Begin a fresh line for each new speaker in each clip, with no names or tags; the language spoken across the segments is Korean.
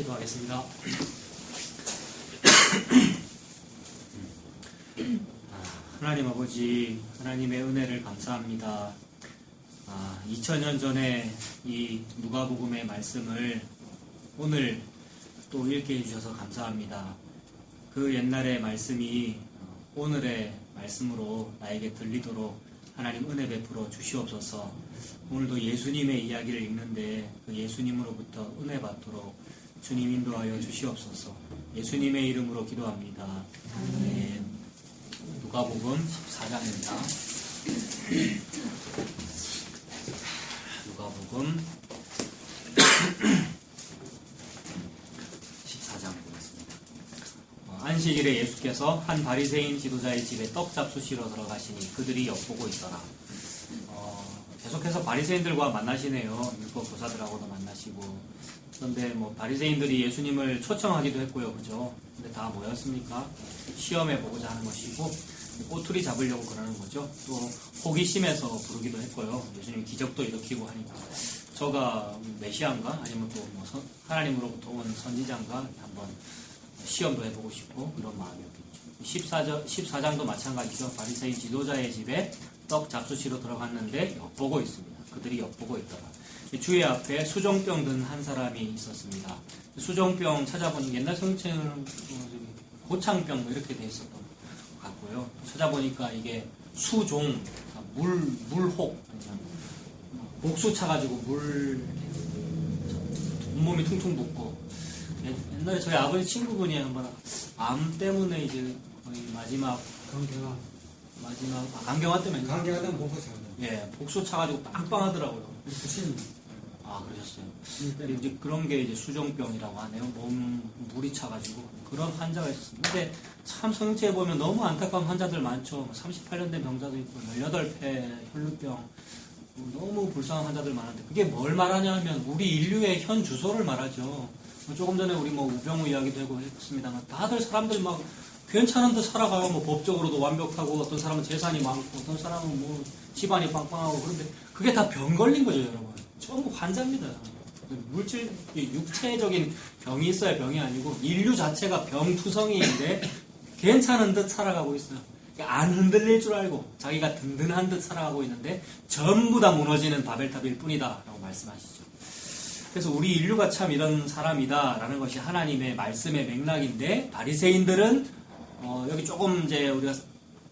기도하겠습니다. 하나님 아버지, 하나님의 은혜를 감사합니다. 2000년 전에 이 누가복음의 말씀을 오늘 또 읽게 해주셔서 감사합니다. 그 옛날의 말씀이 오늘의 말씀으로 나에게 들리도록 하나님 은혜 베풀어 주시옵소서. 오늘도 예수님의 이야기를 읽는데 그 예수님으로부터 은혜 받도록 주님 인도하여 주시옵소서. 예수님의 이름으로 기도합니다. 아멘. 누가복음 14장입니다. 누가복음 14장 보겠습니다. 안식일에 예수께서 한 바리새인 지도자의 집에 떡 잡수시러 들어가시니 그들이 엿보고 있더라. 계속해서 바리새인들과 만나시네요. 율법 교사들하고도 만나시고. 그런데 바리새인들이 예수님을 초청하기도 했고요, 그죠? 근데 다 뭐였습니까? 시험해 보고자 하는 것이고 꼬투리 잡으려고 그러는 거죠. 또 호기심에서 부르기도 했고요. 예수님이 기적도 일으키고 하니까 저가 메시아인가? 아니면 또 하나님으로부터 온 선지자인가? 한번 시험도 해보고 싶고 그런 마음이었겠죠. 14장도 마찬가지죠. 바리새인 지도자의 집에 떡 잡수시러 들어갔는데 엿보고 있습니다. 그들이 엿보고 있더라. 주의 앞에 수종병 든 한 사람이 있었습니다. 수종병 찾아보니 옛날 성경에는 고창병 이렇게 돼 있었던 것 같고요. 찾아보니까 이게 수종, 물혹, 복수 차가지고 온몸이 퉁퉁 붓고. 옛날에 저희 아버지 친구분이 한번 암 때문에 이제 거의 마지막 강경화 때문에.
강경화 때문에 복수 차가지고.
예, 복수 차가지고 빵빵하더라고요.
부신.
그러셨어요. 이제 그런 게 이제 수종병이라고 하네요. 물이 차가지고 그런 환자가 있었습니다. 근데 참 성경책에 보면 너무 안타까운 환자들 많죠. 38년 된 병자도 있고 18폐 혈루병, 너무 불쌍한 환자들 많은데 그게 뭘 말하냐 하면 우리 인류의 현 주소를 말하죠. 조금 전에 우리 우병우 이야기도 하고 했습니다만 다들 사람들 막 괜찮은 듯 살아가요. 법적으로도 완벽하고 어떤 사람은 재산이 많고 어떤 사람은 집안이 빵빵하고. 그런데 그게 다 병 걸린 거죠, 여러분. 전부 환자입니다. 물질, 육체적인 병이 있어야 병이 아니고 인류 자체가 병투성이인데 괜찮은 듯 살아가고 있어요. 안 흔들릴 줄 알고 자기가 든든한 듯 살아가고 있는데 전부 다 무너지는 바벨탑일 뿐이다 라고 말씀하시죠. 그래서 우리 인류가 참 이런 사람이다 라는 것이 하나님의 말씀의 맥락인데, 바리새인들은 여기 조금 이제 우리가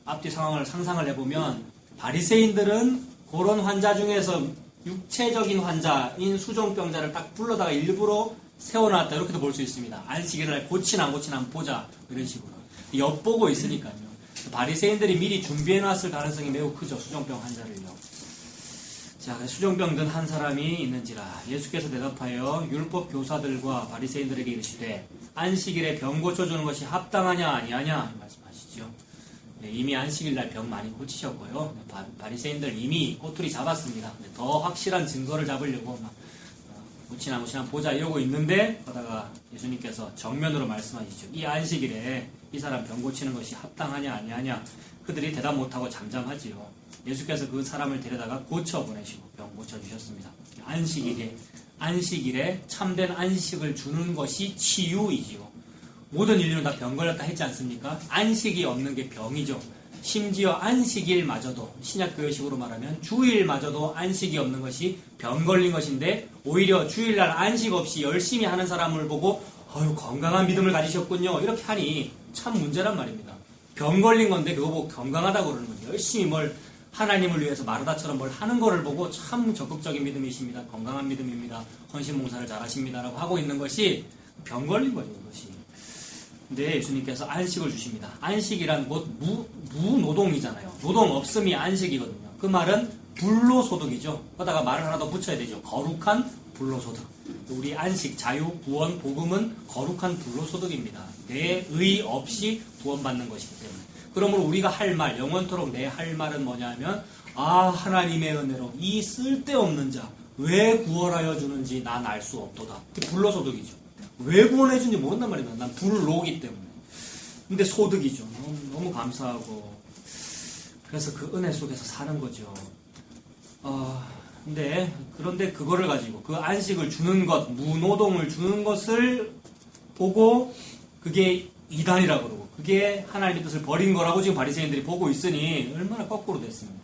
앞뒤 상황을 상상을 해보면 바리새인들은 그런 환자 중에서 육체적인 환자인 수종병자를 딱 불러다가 일부러 세워놨다 이렇게도 볼 수 있습니다. 안식일을 날 고치나 안 고치나 한번 보자 이런 식으로 엿보고 있으니까요. 바리새인들이 미리 준비해놨을 가능성이 매우 크죠. 수종병 환자를요. 자, 수종병 든 한 사람이 있는지라. 예수께서 대답하여 율법 교사들과 바리새인들에게 이르시되 안식일에 병 고쳐주는 것이 합당하냐 아니하냐 말씀하시죠. 이미 안식일날 병 많이 고치셨고요. 바리새인들 이미 꼬투리 잡았습니다. 더 확실한 증거를 잡으려고 고치나 보자 이러고 있는데, 그러다가 예수님께서 정면으로 말씀하시죠. 이 안식일에 이 사람 병 고치는 것이 합당하냐 아니하냐. 그들이 대답 못하고 잠잠하지요. 예수께서 그 사람을 데려다가 고쳐보내시고 병 고쳐주셨습니다. 안식일에 참된 안식을 주는 것이 치유이지요. 모든 인류는 다 병 걸렸다 했지 않습니까? 안식이 없는 게 병이죠. 심지어 안식일마저도, 신약교회식으로 말하면 주일마저도 안식이 없는 것이 병 걸린 것인데, 오히려 주일날 안식 없이 열심히 하는 사람을 보고 건강한 믿음을 가지셨군요 이렇게 하니 참 문제란 말입니다. 병 걸린 건데 그거 보고 건강하다고 그러는 거죠. 열심히 하나님을 위해서 마르다처럼 뭘 하는 거를 보고 참 적극적인 믿음이십니다. 건강한 믿음입니다. 헌신봉사를 잘하십니다 라고 하고 있는 것이 병 걸린 거죠, 그것이. 근데 예수님께서 안식을 주십니다. 안식이란 무노동이잖아요. 노동 없음이 안식이거든요. 그 말은 불로소득이죠. 거기다가 말을 하나 더 붙여야 되죠. 거룩한 불로소득. 우리 안식, 자유, 구원, 복음은 거룩한 불로소득입니다. 내 의 없이 구원받는 것이기 때문에. 그러므로 우리가 할 말, 영원토록 내 할 말은 뭐냐 하면, 하나님의 은혜로 이 쓸데없는 자 왜 구원하여 주는지 난 알 수 없도다. 그게 불로소득이죠. 왜 구원해준지 모른단 말입니다. 난 불로기 때문에. 근데 소득이죠. 너무 감사하고. 그래서 그 은혜 속에서 사는 거죠. 그런데 그거를 가지고 그 안식을 주는 것, 무노동을 주는 것을 보고 그게 이단이라고 그러고 그게 하나님의 뜻을 버린 거라고 지금 바리새인들이 보고 있으니 얼마나 거꾸로 됐습니다.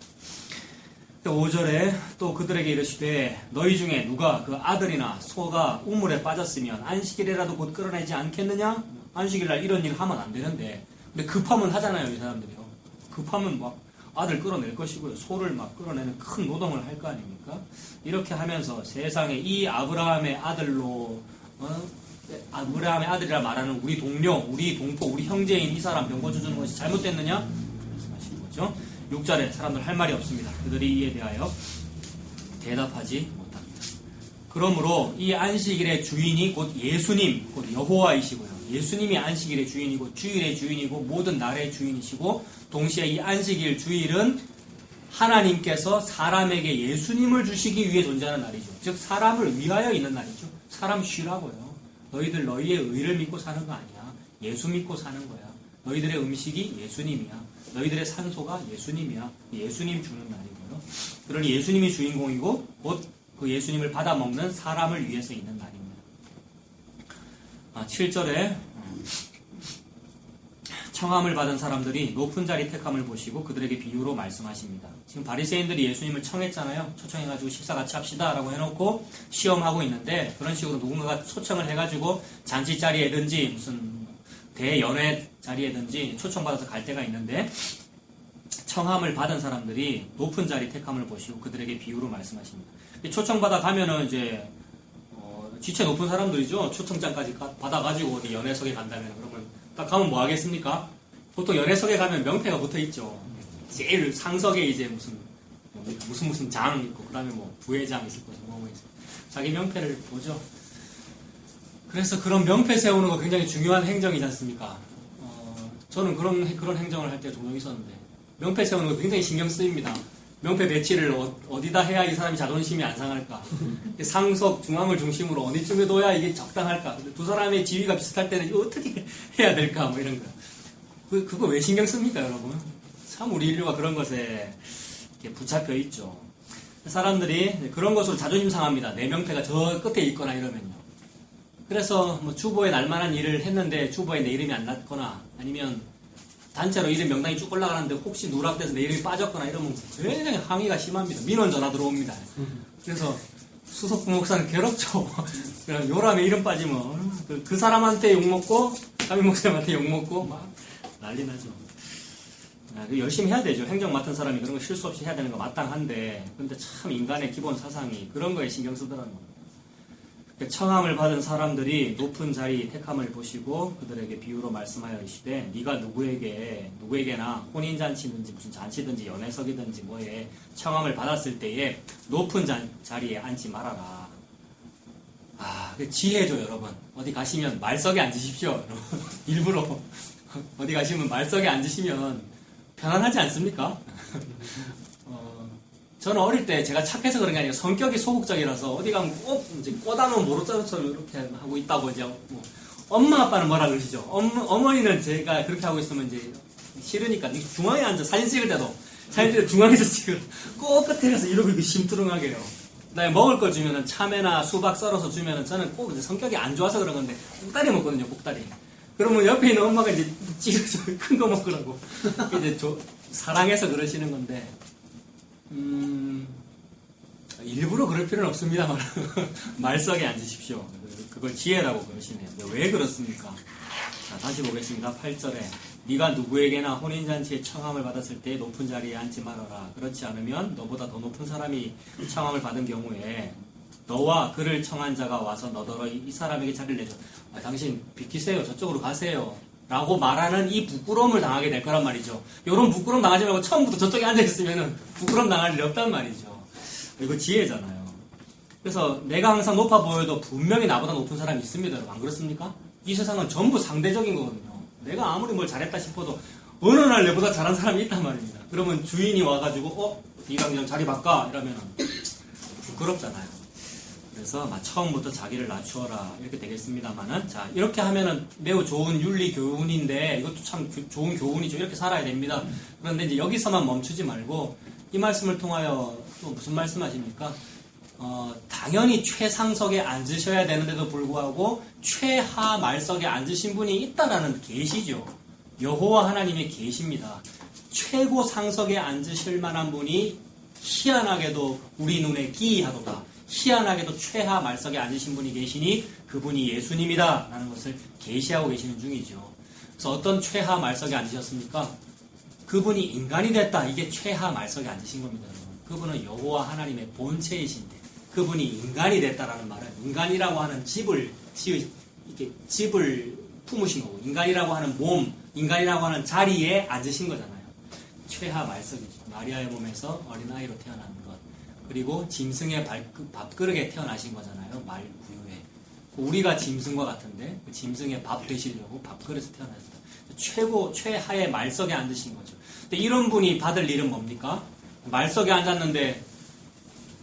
5절에 또 그들에게 이르시되 너희 중에 누가 그 아들이나 소가 우물에 빠졌으면 안식일이라도 곧 끌어내지 않겠느냐? 안식일날 이런 일 하면 안 되는데 근데 급하면 하잖아요. 이 사람들이요. 급하면 막 아들 끌어낼 것이고요. 소를 막 끌어내는 큰 노동을 할 거 아닙니까? 이렇게 하면서 세상에 이 아브라함의 아들로 아브라함의 아들이라 말하는 우리 동료, 우리 동포, 우리 형제인 이 사람 병 고쳐주는 것이 잘못됐느냐? 말씀하시는 거죠. 6절에 사람들 할 말이 없습니다. 그들이 이에 대하여 대답하지 못합니다. 그러므로 이 안식일의 주인이 곧 예수님, 곧 여호와이시고요. 예수님이 안식일의 주인이고 주일의 주인이고 모든 날의 주인이시고 동시에 이 안식일 주일은 하나님께서 사람에게 예수님을 주시기 위해 존재하는 날이죠. 즉 사람을 위하여 있는 날이죠. 사람 쉬라고요. 너희들 너희의 의를 믿고 사는 거 아니야. 예수 믿고 사는 거야. 너희들의 음식이 예수님이야. 너희들의 산소가 예수님이야. 예수님 주는 날이고요. 그러니 예수님이 주인공이고 곧 그 예수님을 받아 먹는 사람을 위해서 있는 날입니다. 7절에 청함을 받은 사람들이 높은 자리 택함을 보시고 그들에게 비유로 말씀하십니다. 지금 바리새인들이 예수님을 청했잖아요. 초청해가지고 식사 같이 합시다 라고 해놓고 시험하고 있는데 그런 식으로 누군가가 초청을 해가지고 잔치 자리에든지 무슨 대연회 자리에든지 초청받아서 갈 때가 있는데 청함을 받은 사람들이 높은 자리 택함을 보시고 그들에게 비유로 말씀하십니다. 초청받아 가면은 이제 지체 높은 사람들이죠. 초청장까지 받아가지고 어디 연회석에 간다면 그러면 딱 가면 뭐 하겠습니까? 보통 연회석에 가면 명패가 붙어 있죠. 제일 상석에 이제 무슨 장 있고 그다음에 뭐 부회장 있을 거죠. 뭐 있을 자기 명패를 보죠. 그래서 그런 명패 세우는 거 굉장히 중요한 행정이지 않습니까? 저는 그런 행정을 할 때 종종 있었는데 명패 세우는 거 굉장히 신경 쓰입니다. 명패 배치를 어디다 해야 이 사람이 자존심이 안 상할까? 상석 중앙을 중심으로 어디쯤에 둬야 이게 적당할까? 두 사람의 지위가 비슷할 때는 어떻게 해야 될까? 뭐 이런 거. 그거 왜 신경 씁니까, 여러분? 참 우리 인류가 그런 것에 붙잡혀 있죠. 사람들이 그런 것으로 자존심 상합니다. 내 명패가 저 끝에 있거나 이러면요. 그래서 뭐 주보에 날만한 일을 했는데 주보에 내 이름이 안 났거나 아니면 단체로 이름 명단이 쭉 올라가는데 혹시 누락돼서 내 이름이 빠졌거나 이러면 굉장히 항의가 심합니다. 민원 전화 들어옵니다. 그래서 수석 부목사는 괴롭죠. 요람에 이름 빠지면 그 사람한테 욕먹고 담임 목사님한테 욕먹고 막 난리 나죠. 열심히 해야 되죠. 행정 맡은 사람이 그런 거 실수 없이 해야 되는 거 마땅한데 근데 참 인간의 기본 사상이 그런 거에 신경 쓰더라는 겁니다. 청함을 받은 사람들이 높은 자리 택함을 보시고 그들에게 비유로 말씀하여 이르시되 네가 누구에게나 혼인잔치든지 무슨 잔치든지 연회석이든지 뭐에 청함을 받았을 때에 높은 자리에 앉지 말아라. 그 지혜죠. 여러분 어디 가시면 말석에 앉으십시오. 일부러 어디 가시면 말석에 앉으시면 편안하지 않습니까? 저는 어릴 때 제가 착해서 그런 게 아니라 성격이 소극적이라서 어디 가면 꼭 이제 꼬다놓은 모로자루처럼 이렇게 하고 있다고 이제 뭐 엄마 아빠는 뭐라 그러시죠? 어머니는 제가 그렇게 하고 있으면 이제 싫으니까 중앙에 앉아 사진 찍을 때도 중앙에서 찍을 꼭 끝에 가서 이러고 심투렁하게 해요. 그다음에 먹을 걸 주면은 참외나 수박 썰어서 주면은 저는 꼭 이제 성격이 안 좋아서 그런 건데 꼭다리 먹거든요. 꼭다리. 그러면 옆에 있는 엄마가 이제 찌그서 큰 거 먹으라고 이제 사랑해서 그러시는 건데. 일부러 그럴 필요는 없습니다만 말석에 앉으십시오. 그걸 지혜라고 그러시네요. 왜 그렇습니까? 자, 다시 보겠습니다. 8절에 네가 누구에게나 혼인잔치에 청함을 받았을 때 높은 자리에 앉지 말아라. 그렇지 않으면 너보다 더 높은 사람이 청함을 받은 경우에 너와 그를 청한 자가 와서 너더러 이 사람에게 자리를 내줘. 당신 비키세요. 저쪽으로 가세요. 라고 말하는 이 부끄러움을 당하게 될 거란 말이죠. 이런 부끄러움 당하지 말고 처음부터 저쪽에 앉아있으면 부끄러움 당할 일이 없단 말이죠. 이거 지혜잖아요. 그래서 내가 항상 높아 보여도 분명히 나보다 높은 사람이 있습니다. 안 그렇습니까? 이 세상은 전부 상대적인 거거든요. 내가 아무리 뭘 잘했다 싶어도 어느 날 내보다 잘한 사람이 있단 말입니다. 그러면 주인이 와가지고 이랑 자리 바꿔 이러면 부끄럽잖아요. 그래서 처음부터 자기를 낮추어라 이렇게 되겠습니다만은 자 이렇게 하면은 매우 좋은 윤리 교훈인데 이것도 참 좋은 교훈이죠. 이렇게 살아야 됩니다. 그런데 이제 여기서만 멈추지 말고 이 말씀을 통하여 또 무슨 말씀하십니까? 당연히 최상석에 앉으셔야 되는데도 불구하고 최하 말석에 앉으신 분이 있다라는 계시죠. 여호와 하나님의 계시입니다. 최고 상석에 앉으실 만한 분이 희한하게도 우리 눈에 기이하도다. 희한하게도 최하 말석에 앉으신 분이 계시니 그분이 예수님이다 라는 것을 계시하고 계시는 중이죠. 그래서 어떤 최하 말석에 앉으셨습니까? 그분이 인간이 됐다. 이게 최하 말석에 앉으신 겁니다. 그분은 여호와 하나님의 본체이신데 그분이 인간이 됐다라는 말은 인간이라고 하는 집을 품으신 거고 인간이라고 하는 몸, 인간이라고 하는 자리에 앉으신 거잖아요. 최하 말석이죠. 마리아의 몸에서 어린아이로 태어난 것. 그리고 짐승의 밥그릇에 태어나신 거잖아요. 말 구유에. 우리가 짐승과 같은데 그 짐승의 밥 되시려고 밥그릇에 태어나셨다. 최하의 말석에 앉으신 거죠. 근데 이런 분이 받을 일은 뭡니까? 말석에 앉았는데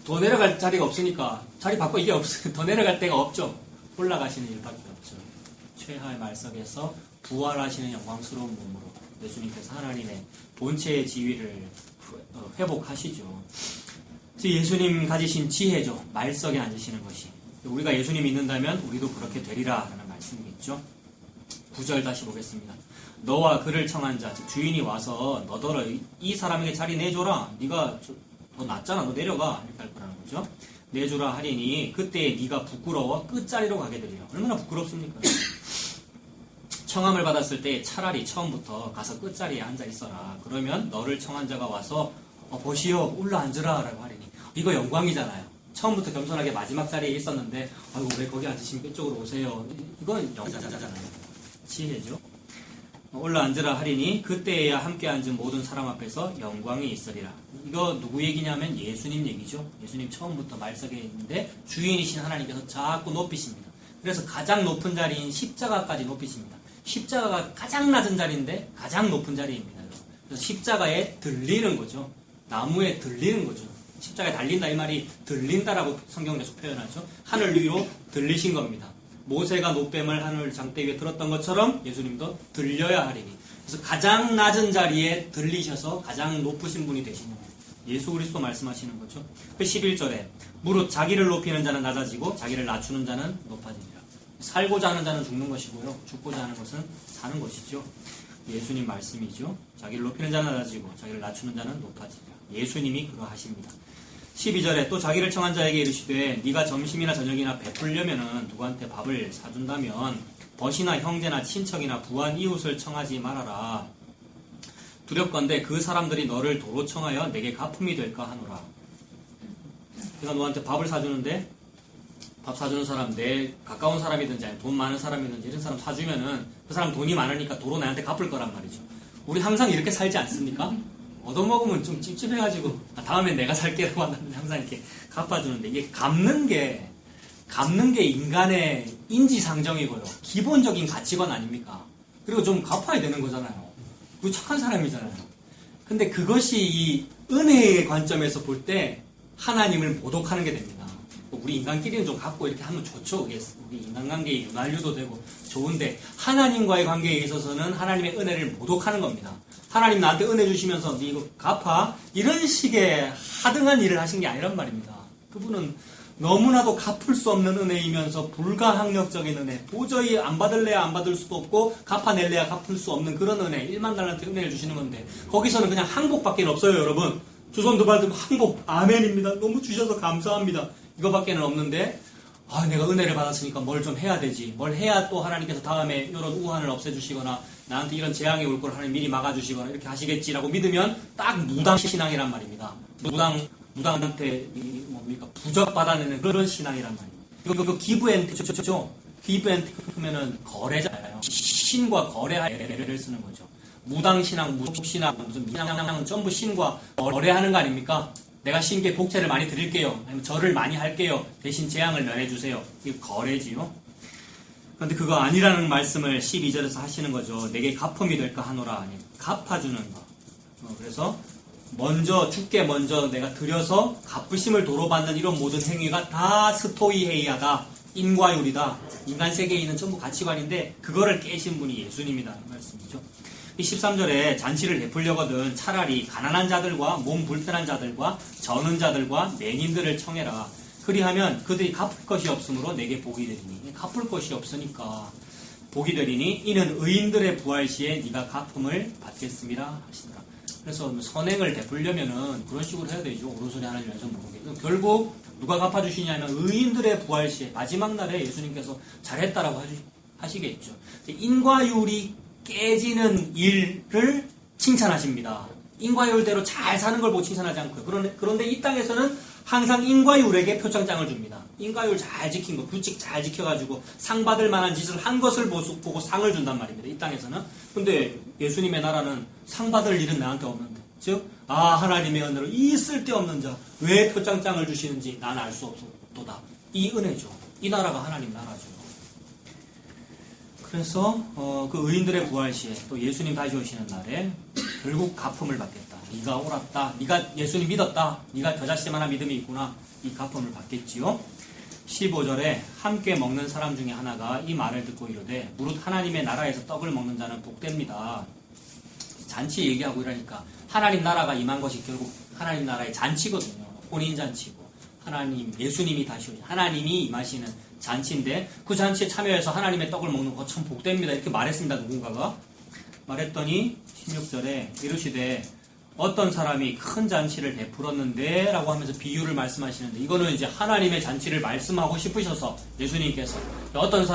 더 내려갈 자리가 없으니까 자리 바꿔 이게 없어요. 더 내려갈 데가 없죠. 올라가시는 일밖에 없죠. 최하의 말석에서 부활하시는 영광스러운 몸으로 예수님께서 하나님의 본체의 지위를 회복하시죠. 예수님 가지신 지혜죠. 말석에 앉으시는 것이. 우리가 예수님 믿는다면 우리도 그렇게 되리라 라는 말씀이겠죠. 9절 다시 보겠습니다. 너와 그를 청한 자, 즉 주인이 와서 너더러 이 사람에게 자리 내줘라. 네가 너 낫잖아. 너 내려가. 이렇게 할 거라는 거죠. 내주라 하리니 그때 네가 부끄러워 끝자리로 가게 되리라. 얼마나 부끄럽습니까? 청함을 받았을 때 차라리 처음부터 가서 끝자리에 앉아 있어라. 그러면 너를 청한 자가 와서 보시오 올라앉으라 라고 하리니 이거 영광이잖아요. 처음부터 겸손하게 마지막 자리에 있었는데 아이고 왜 거기 앉으시면 이쪽으로 오세요. 이건 영광이잖아요. 지혜죠. 올라앉으라 하리니 그때에야 함께 앉은 모든 사람 앞에서 영광이 있으리라. 이거 누구 얘기냐면 예수님 얘기죠. 예수님 처음부터 말석에 있는데 주인이신 하나님께서 자꾸 높이십니다. 그래서 가장 높은 자리인 십자가까지 높이십니다. 십자가가 가장 낮은 자리인데 가장 높은 자리입니다. 그래서 십자가에 들리는 거죠. 나무에 들리는 거죠. 십자가에 달린다 이 말이 들린다라고 성경에서 표현하죠. 하늘 위로 들리신 겁니다. 모세가 노뱀을 하늘 장대 위에 들었던 것처럼 예수님도 들려야 하리니. 그래서 가장 낮은 자리에 들리셔서 가장 높으신 분이 되시는 거예요. 예수 그리스도 말씀하시는 거죠. 그 11절에 무릇 자기를 높이는 자는 낮아지고 자기를 낮추는 자는 높아지리라. 살고자 하는 자는 죽는 것이고요. 죽고자 하는 것은 사는 것이죠. 예수님 말씀이죠. 자기를 높이는 자는 낮아지고 자기를 낮추는 자는 높아지리라. 예수님이 그러하십니다. 12절에 또 자기를 청한 자에게 이르시되 네가 점심이나 저녁이나 베풀려면은 누구한테 밥을 사준다면 벗이나 형제나 친척이나 부한 이웃을 청하지 말아라. 두렵건대 그 사람들이 너를 도로 청하여 내게 가품이 될까 하노라. 내가 너한테 밥을 사주는데 밥 사주는 사람 내 가까운 사람이든지 아니면 돈 많은 사람이든지 이런 사람 사주면은 그 사람 돈이 많으니까 도로 나한테 갚을 거란 말이죠. 우리 항상 이렇게 살지 않습니까? 얻어먹으면 좀 찝찝해가지고 다음엔 내가 살게라고 하면 항상 이렇게 갚아주는데 이게 갚는 게 인간의 인지상정이고요. 기본적인 가치관 아닙니까? 그리고 좀 갚아야 되는 거잖아요. 그 착한 사람이잖아요. 근데 그것이 이 은혜의 관점에서 볼 때 하나님을 모독하는 게 됩니다. 우리 인간끼리는 좀 갖고 이렇게 하면 좋죠. 우리 인간관계에 윤활유도 되고 좋은데 하나님과의 관계에 있어서는 하나님의 은혜를 모독하는 겁니다. 하나님 나한테 은혜 주시면서 네 이거 갚아 이런 식의 하등한 일을 하신 게 아니란 말입니다. 그분은 너무나도 갚을 수 없는 은혜이면서 불가항력적인 은혜, 도저히 안 받을래야 안 받을 수도 없고 갚아낼래야 갚을 수 없는 그런 은혜, 1만 달러한테 은혜를 주시는 건데 거기서는 그냥 항복밖에 없어요. 여러분 조선도 받으면 항복 아멘입니다. 너무 주셔서 감사합니다. 이거밖에는 없는데 내가 은혜를 받았으니까 뭘 좀 해야 되지. 뭘 해야 또 하나님께서 다음에 이런 우환을 없애주시거나 나한테 이런 재앙이 올 걸 하나님 미리 막아주시거나 이렇게 하시겠지라고 믿으면 딱 무당 신앙이란 말입니다. 무당한테 뭡니까 부적 받아내는 그런 신앙이란 말입니다. 이거 기브앤테크죠. 기브앤테크면은 거래잖아요. 신과 거래를 쓰는 거죠. 무당신앙, 무속신앙, 무슨 미신앙 전부 신과 거래하는 거 아닙니까? 내가 신께 복채를 많이 드릴게요. 아니면 절을 많이 할게요. 대신 재앙을 면해주세요. 이거 거래지요. 그런데 그거 아니라는 말씀을 12절에서 하시는 거죠. 내게 가품이 될까 하노라. 아니, 갚아주는 거. 그래서 주께 먼저 내가 드려서 갚으심을 도로받는 이런 모든 행위가 다 스토이헤이하다. 인과율이다. 인간 세계에 있는 전부 가치관인데 그거를 깨신 분이 예수님이다. 이 말씀이죠. 이 13절에 잔치를 베풀려거든 차라리 가난한 자들과 몸 불편한 자들과 저는 자들과 맹인들을 청해라. 그리하면 그들이 갚을 것이 없으므로 내게 복이 되리니. 갚을 것이 없으니까 복이 되리니 이는 의인들의 부활 시에 네가 갚음을 받겠음이라 하시더라. 그래서 선행을 베풀려면은 그런 식으로 해야 되죠. 오른손에 하나님 왼손 모르게. 결국 누가 갚아주시냐면 의인들의 부활 시에 마지막 날에 예수님께서 잘했다라고 하시겠죠. 인과율이 깨지는 일을 칭찬하십니다. 인과율대로 잘 사는 걸 보고 칭찬하지 않고요. 그런데 이 땅에서는 항상 인과율에게 표창장을 줍니다. 인과율 잘 지킨 거, 규칙 잘 지켜가지고 상 받을 만한 짓을 한 것을 보고 상을 준단 말입니다. 이 땅에서는. 근데 예수님의 나라는 상 받을 일은 나한테 없는데. 즉, 하나님의 은혜로 이 쓸데없는 자, 왜 표창장을 주시는지 난 알 수 없도다. 이 은혜죠. 이 나라가 하나님 나라죠. 그래서 그 의인들의 부활 시에 또 예수님 다시 오시는 날에 결국 갚음을 받겠다. 네가 옳았다. 네가 예수님 믿었다. 네가 겨자씨만한 믿음이 있구나. 이 갚음을 받겠지요. 15절에 함께 먹는 사람 중에 하나가 이 말을 듣고 이르되 무릇 하나님의 나라에서 떡을 먹는 자는 복됩니다. 잔치 얘기하고 이러니까 하나님 나라가 임한 것이 결국 하나님 나라의 잔치거든요. 혼인잔치고 하나님 예수님이 다시 오신 하나님이 임하시는 잔치인데 그 잔치에 참여해서 하나님의 떡을 먹는 거 참 복됩니다. 이렇게 말했습니다. 누군가가 말했더니 16절에 이르시되 어떤 사람이 큰 잔치를 베풀었는데 라고 하면서 비유를 말씀하시는데 이거는 이제 하나님의 잔치를 말씀하고 싶으셔서 예수님께서 어떤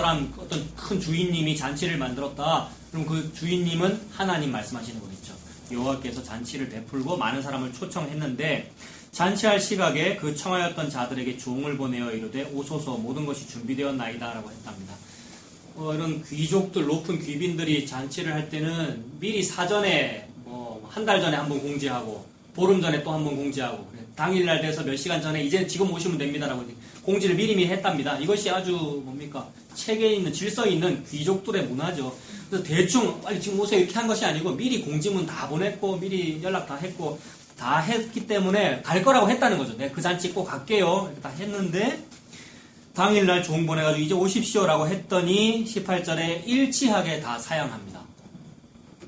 큰 주인님이 잔치를 만들었다. 그럼 그 주인님은 하나님 말씀하시는 거겠죠. 여호와께서 잔치를 베풀고 많은 사람을 초청했는데 잔치할 시각에 그 청하였던 자들에게 종을 보내어 이르되 오소서 모든 것이 준비되었나이다 라고 했답니다. 이런 귀족들 높은 귀빈들이 잔치를 할 때는 미리 사전에 한 달 전에 한번 공지하고 보름 전에 또 한번 공지하고 당일날 돼서 몇 시간 전에 이제 지금 오시면 됩니다라고 공지를 미리 했답니다. 이것이 아주 체계 있는 질서 있는 귀족들의 문화죠. 그래서 대충 빨리 지금 오세요 이렇게 한 것이 아니고 미리 공지문 다 보냈고 미리 연락 다 했고 다 했기 때문에 갈 거라고 했다는 거죠. 내가 그 잔치 꼭 갈게요. 이렇게 다 했는데 당일날 종 보내가지고 이제 오십시오라고 했더니 18절에 일치하게 다 사양합니다.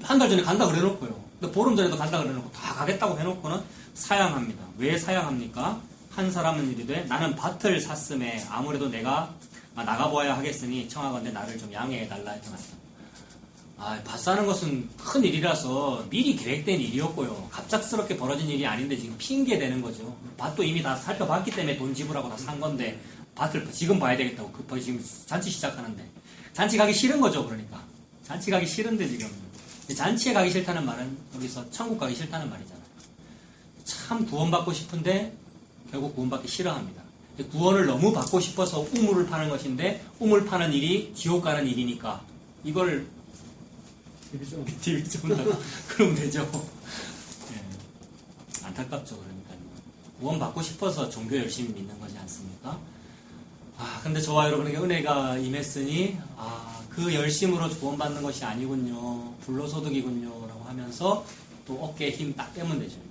한 달 전에 간다 그래놓고요. 보름 전에도 간다 그래놓고 다 가겠다고 해놓고는 사양합니다. 왜 사양합니까? 한 사람은 이르되 나는 밭을 샀음에 아무래도 내가 나가보아야 하겠으니 청하건대 나를 좀 양해해달라 이렇게 말합니다. 밭 사는 것은 큰 일이라서 미리 계획된 일이었고요. 갑작스럽게 벌어진 일이 아닌데 지금 핑계대는 거죠. 밭도 이미 다 살펴봤기 때문에 돈 지불하고 다 산 건데 밭을 지금 봐야 되겠다고 급하게 지금 잔치 시작하는데 잔치 가기 싫은 거죠. 그러니까 잔치 가기 싫은데 지금 잔치에 가기 싫다는 말은 여기서 천국 가기 싫다는 말이잖아요. 참 구원받고 싶은데 결국 구원받기 싫어합니다. 구원을 너무 받고 싶어서 우물을 파는 것인데 우물 파는 일이 지옥 가는 일이니까 이걸 TV 좀 그러면 되죠. 네. 안타깝죠. 그러니까 구원받고 싶어서 종교 열심히 믿는 거지 않습니까? 근데 저와 여러분에게 은혜가 임했으니 그 열심으로 구원받는 것이 아니군요. 불로소득이군요. 라고 하면서 또 어깨에 힘 딱 빼면 되죠. 이렇게.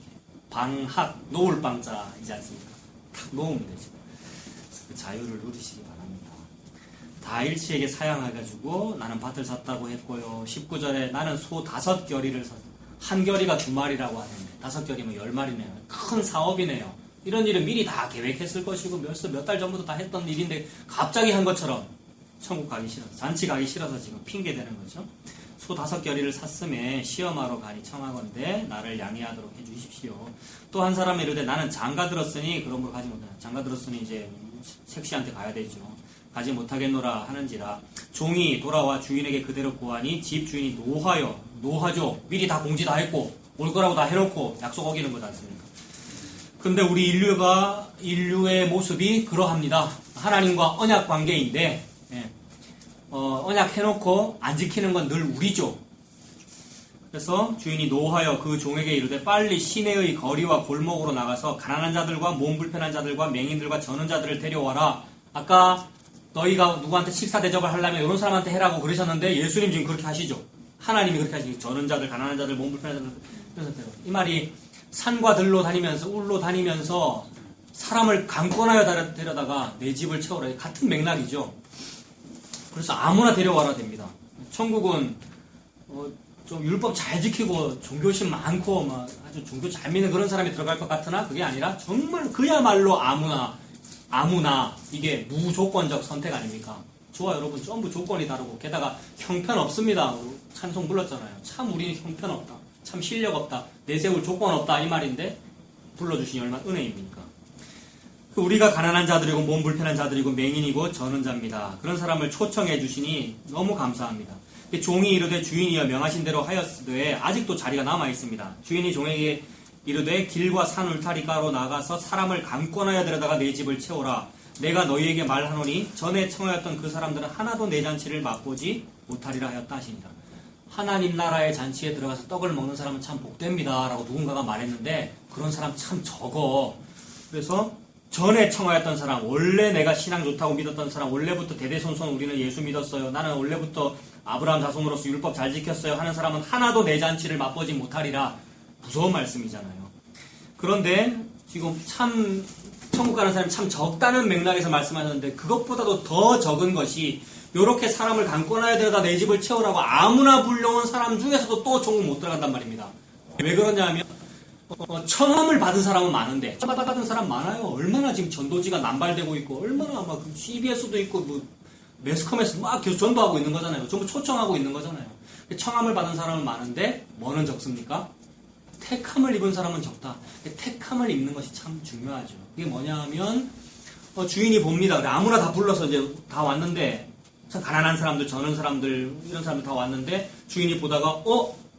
방학, 놓을 방자이지 않습니까? 딱 놓으면 되죠. 그 자유를 누리시기 바랍니다. 다 일치에게 사양해가지고 나는 밭을 샀다고 했고요. 19절에 나는 소 5결이를 샀어요. 한 결이가 2마리라고 하는데 5결이면 10마리네요. 큰 사업이네요. 이런 일은 미리 다 계획했을 것이고 몇 달 전부터 다 했던 일인데 갑자기 한 것처럼 천국 가기 싫어서 잔치 가기 싫어서 지금 핑계대는 거죠. 소 5결이를 샀음에 시험하러 가니 청하건대 나를 양해하도록 해주십시오. 또 한 사람이 이르되 나는 장가 들었으니 그런 걸 가지 못하나. 장가 들었으니 이제 색시한테 가야 되죠. 가지 못하겠노라 하는지라 종이 돌아와 주인에게 그대로 고하니 집 주인이 노하죠. 미리 다 공지 다 했고 올 거라고 다 해놓고 약속 어기는 거지 않습니까? 근데 우리 인류의 모습이 그러합니다. 하나님과 언약 관계인데 언약 해놓고 안 지키는 건 늘 우리죠. 그래서 주인이 노하여 그 종에게 이르되 빨리 시내의 거리와 골목으로 나가서 가난한 자들과 몸 불편한 자들과 맹인들과 저는 자들을 데려와라. 아까 너희가 누구한테 식사 대접을 하려면 이런 사람한테 해라고 그러셨는데 예수님 지금 그렇게 하시죠. 하나님이 그렇게 하시죠. 저는 자들, 가난한 자들, 몸 불편한 자들. 이 말이 산과 들로 다니면서 울로 다니면서 사람을 강권하여 데려다가 내 집을 채우라. 같은 맥락이죠. 그래서 아무나 데려와라 됩니다. 천국은 좀 율법 잘 지키고 종교심 많고 막 아주 종교 잘 믿는 그런 사람이 들어갈 것 같으나 그게 아니라 정말 그야말로 아무나 아무나 이게 무조건적 선택 아닙니까? 저와 여러분 전부 조건이 다르고 게다가 형편없습니다. 찬송 불렀잖아요. 참 우리는 형편없다. 참 실력없다. 내세울 조건 없다 이 말인데 불러주시니 얼마나 은혜입니까? 우리가 가난한 자들이고 몸 불편한 자들이고 맹인이고 전원자입니다. 그런 사람을 초청해 주시니 너무 감사합니다. 종이 이르되 주인이여 명하신 대로 하였으되 아직도 자리가 남아 있습니다. 주인이 종에게 이르되 길과 산 울타리가로 나가서 사람을 강권하여 데려다가 내 집을 채우라. 내가 너희에게 말하노니 전에 청하였던 그 사람들은 하나도 내 잔치를 맛보지 못하리라 하였다 하시니라. 하나님 나라의 잔치에 들어가서 떡을 먹는 사람은 참 복됩니다 라고 누군가가 말했는데 그런 사람 참 적어. 그래서 전에 청하였던 사람, 원래 내가 신앙 좋다고 믿었던 사람, 원래부터 대대손손 우리는 예수 믿었어요. 나는 원래부터 아브라함 자손으로서 율법 잘 지켰어요 하는 사람은 하나도 내 잔치를 맛보지 못하리라. 무서운 말씀이잖아요. 그런데 지금 참 천국 가는 사람이 참 적다는 맥락에서 말씀하셨는데 그것보다도 더 적은 것이 이렇게 사람을 강권하여 데려다 내 집을 채우라고 아무나 불려온 사람 중에서도 또 천국 못 들어간단 말입니다. 왜 그러냐면 청함을 받은 사람은 많은데 청함 받은 사람 많아요. 얼마나 지금 전도지가 남발되고 있고 얼마나 막 CBS도 있고 뭐 매스컴에서 막 계속 전도하고 있는 거잖아요. 전부 초청하고 있는 거잖아요. 청함을 받은 사람은 많은데 뭐는 적습니까? 택함을 입은 사람은 적다. 택함을 입는 것이 참 중요하죠. 이게 뭐냐 하면 주인이 봅니다. 아무나 다 불러서 이제 다 왔는데 참 가난한 사람들, 저는 사람들 이런 사람들 다 왔는데 주인이 보다가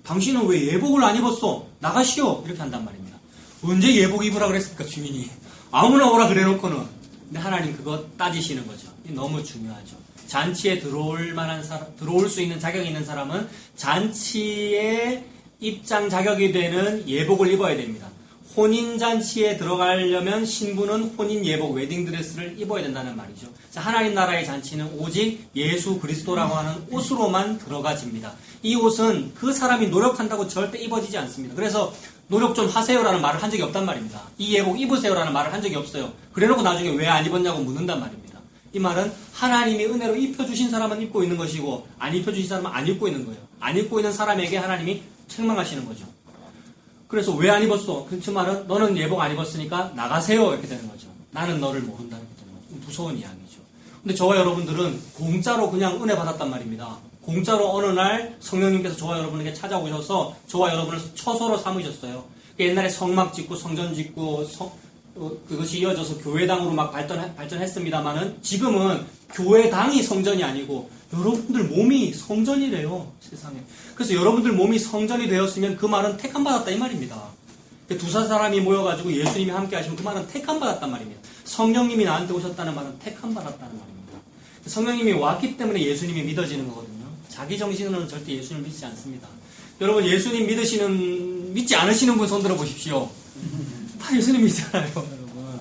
당신은 왜 예복을 안 입었어? 나가시오. 이렇게 한단 말입니다. 언제 예복 입으라 그랬습니까 주인이? 아무나 오라 그래놓고는. 근데 하나님 그거 따지시는 거죠. 너무 중요하죠. 잔치에 들어올 수 있는 자격이 있는 사람은 잔치에 입장 자격이 되는 예복을 입어야 됩니다. 혼인잔치에 들어가려면 신부는 혼인 예복, 웨딩드레스를 입어야 된다는 말이죠. 하나님 나라의 잔치는 오직 예수 그리스도라고 하는 옷으로만 들어가집니다. 이 옷은 그 사람이 노력한다고 절대 입어지지 않습니다. 그래서 노력 좀 하세요라는 말을 한 적이 없단 말입니다. 이 예복 입으세요라는 말을 한 적이 없어요. 그래놓고 나중에 왜 안 입었냐고 묻는단 말입니다. 이 말은 하나님이 은혜로 입혀주신 사람은 입고 있는 것이고 안 입혀주신 사람은 안 입고 있는 거예요. 안 입고 있는 사람에게 하나님이 책망하시는 거죠. 그래서 왜 안 입었어? 그 말은 너는 예복 안 입었으니까 나가세요 이렇게 되는 거죠. 나는 너를 모른다 이렇게 되는 거죠. 무서운 이야기죠. 근데 저와 여러분들은 공짜로 그냥 은혜 받았단 말입니다. 공짜로 어느 날 성령님께서 저와 여러분에게 찾아오셔서 저와 여러분을 처소로 삼으셨어요. 옛날에 성막 짓고 성전 짓고 그것이 이어져서 교회당으로 막 발전했습니다만은 지금은 교회당이 성전이 아니고 여러분들 몸이 성전이래요. 세상에. 그래서 여러분들 몸이 성전이 되었으면 그 말은 택함 받았다 이 말입니다. 두사 사람이 모여가지고 예수님이 함께 하시면 그 말은 택함 받았단 말입니다. 성령님이 나한테 오셨다는 말은 택함 받았다는 말입니다. 성령님이 왔기 때문에 예수님이 믿어지는 거거든요. 자기 정신으로는 절대 예수님을 믿지 않습니다. 여러분 예수님 믿지 않으시는 분 손 들어 보십시오. 다 예수님 믿잖아요, 여러분.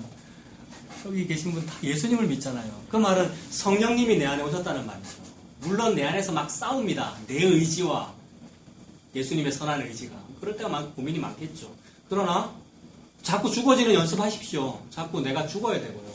여기 계신 분 다 예수님을 믿잖아요. 그 말은 성령님이 내 안에 오셨다는 말이죠. 물론 내 안에서 막 싸웁니다. 내 의지와 예수님의 선한 의지가. 그럴 때가 고민이 많겠죠. 그러나 자꾸 죽어지는 연습하십시오. 자꾸 내가 죽어야 되고요.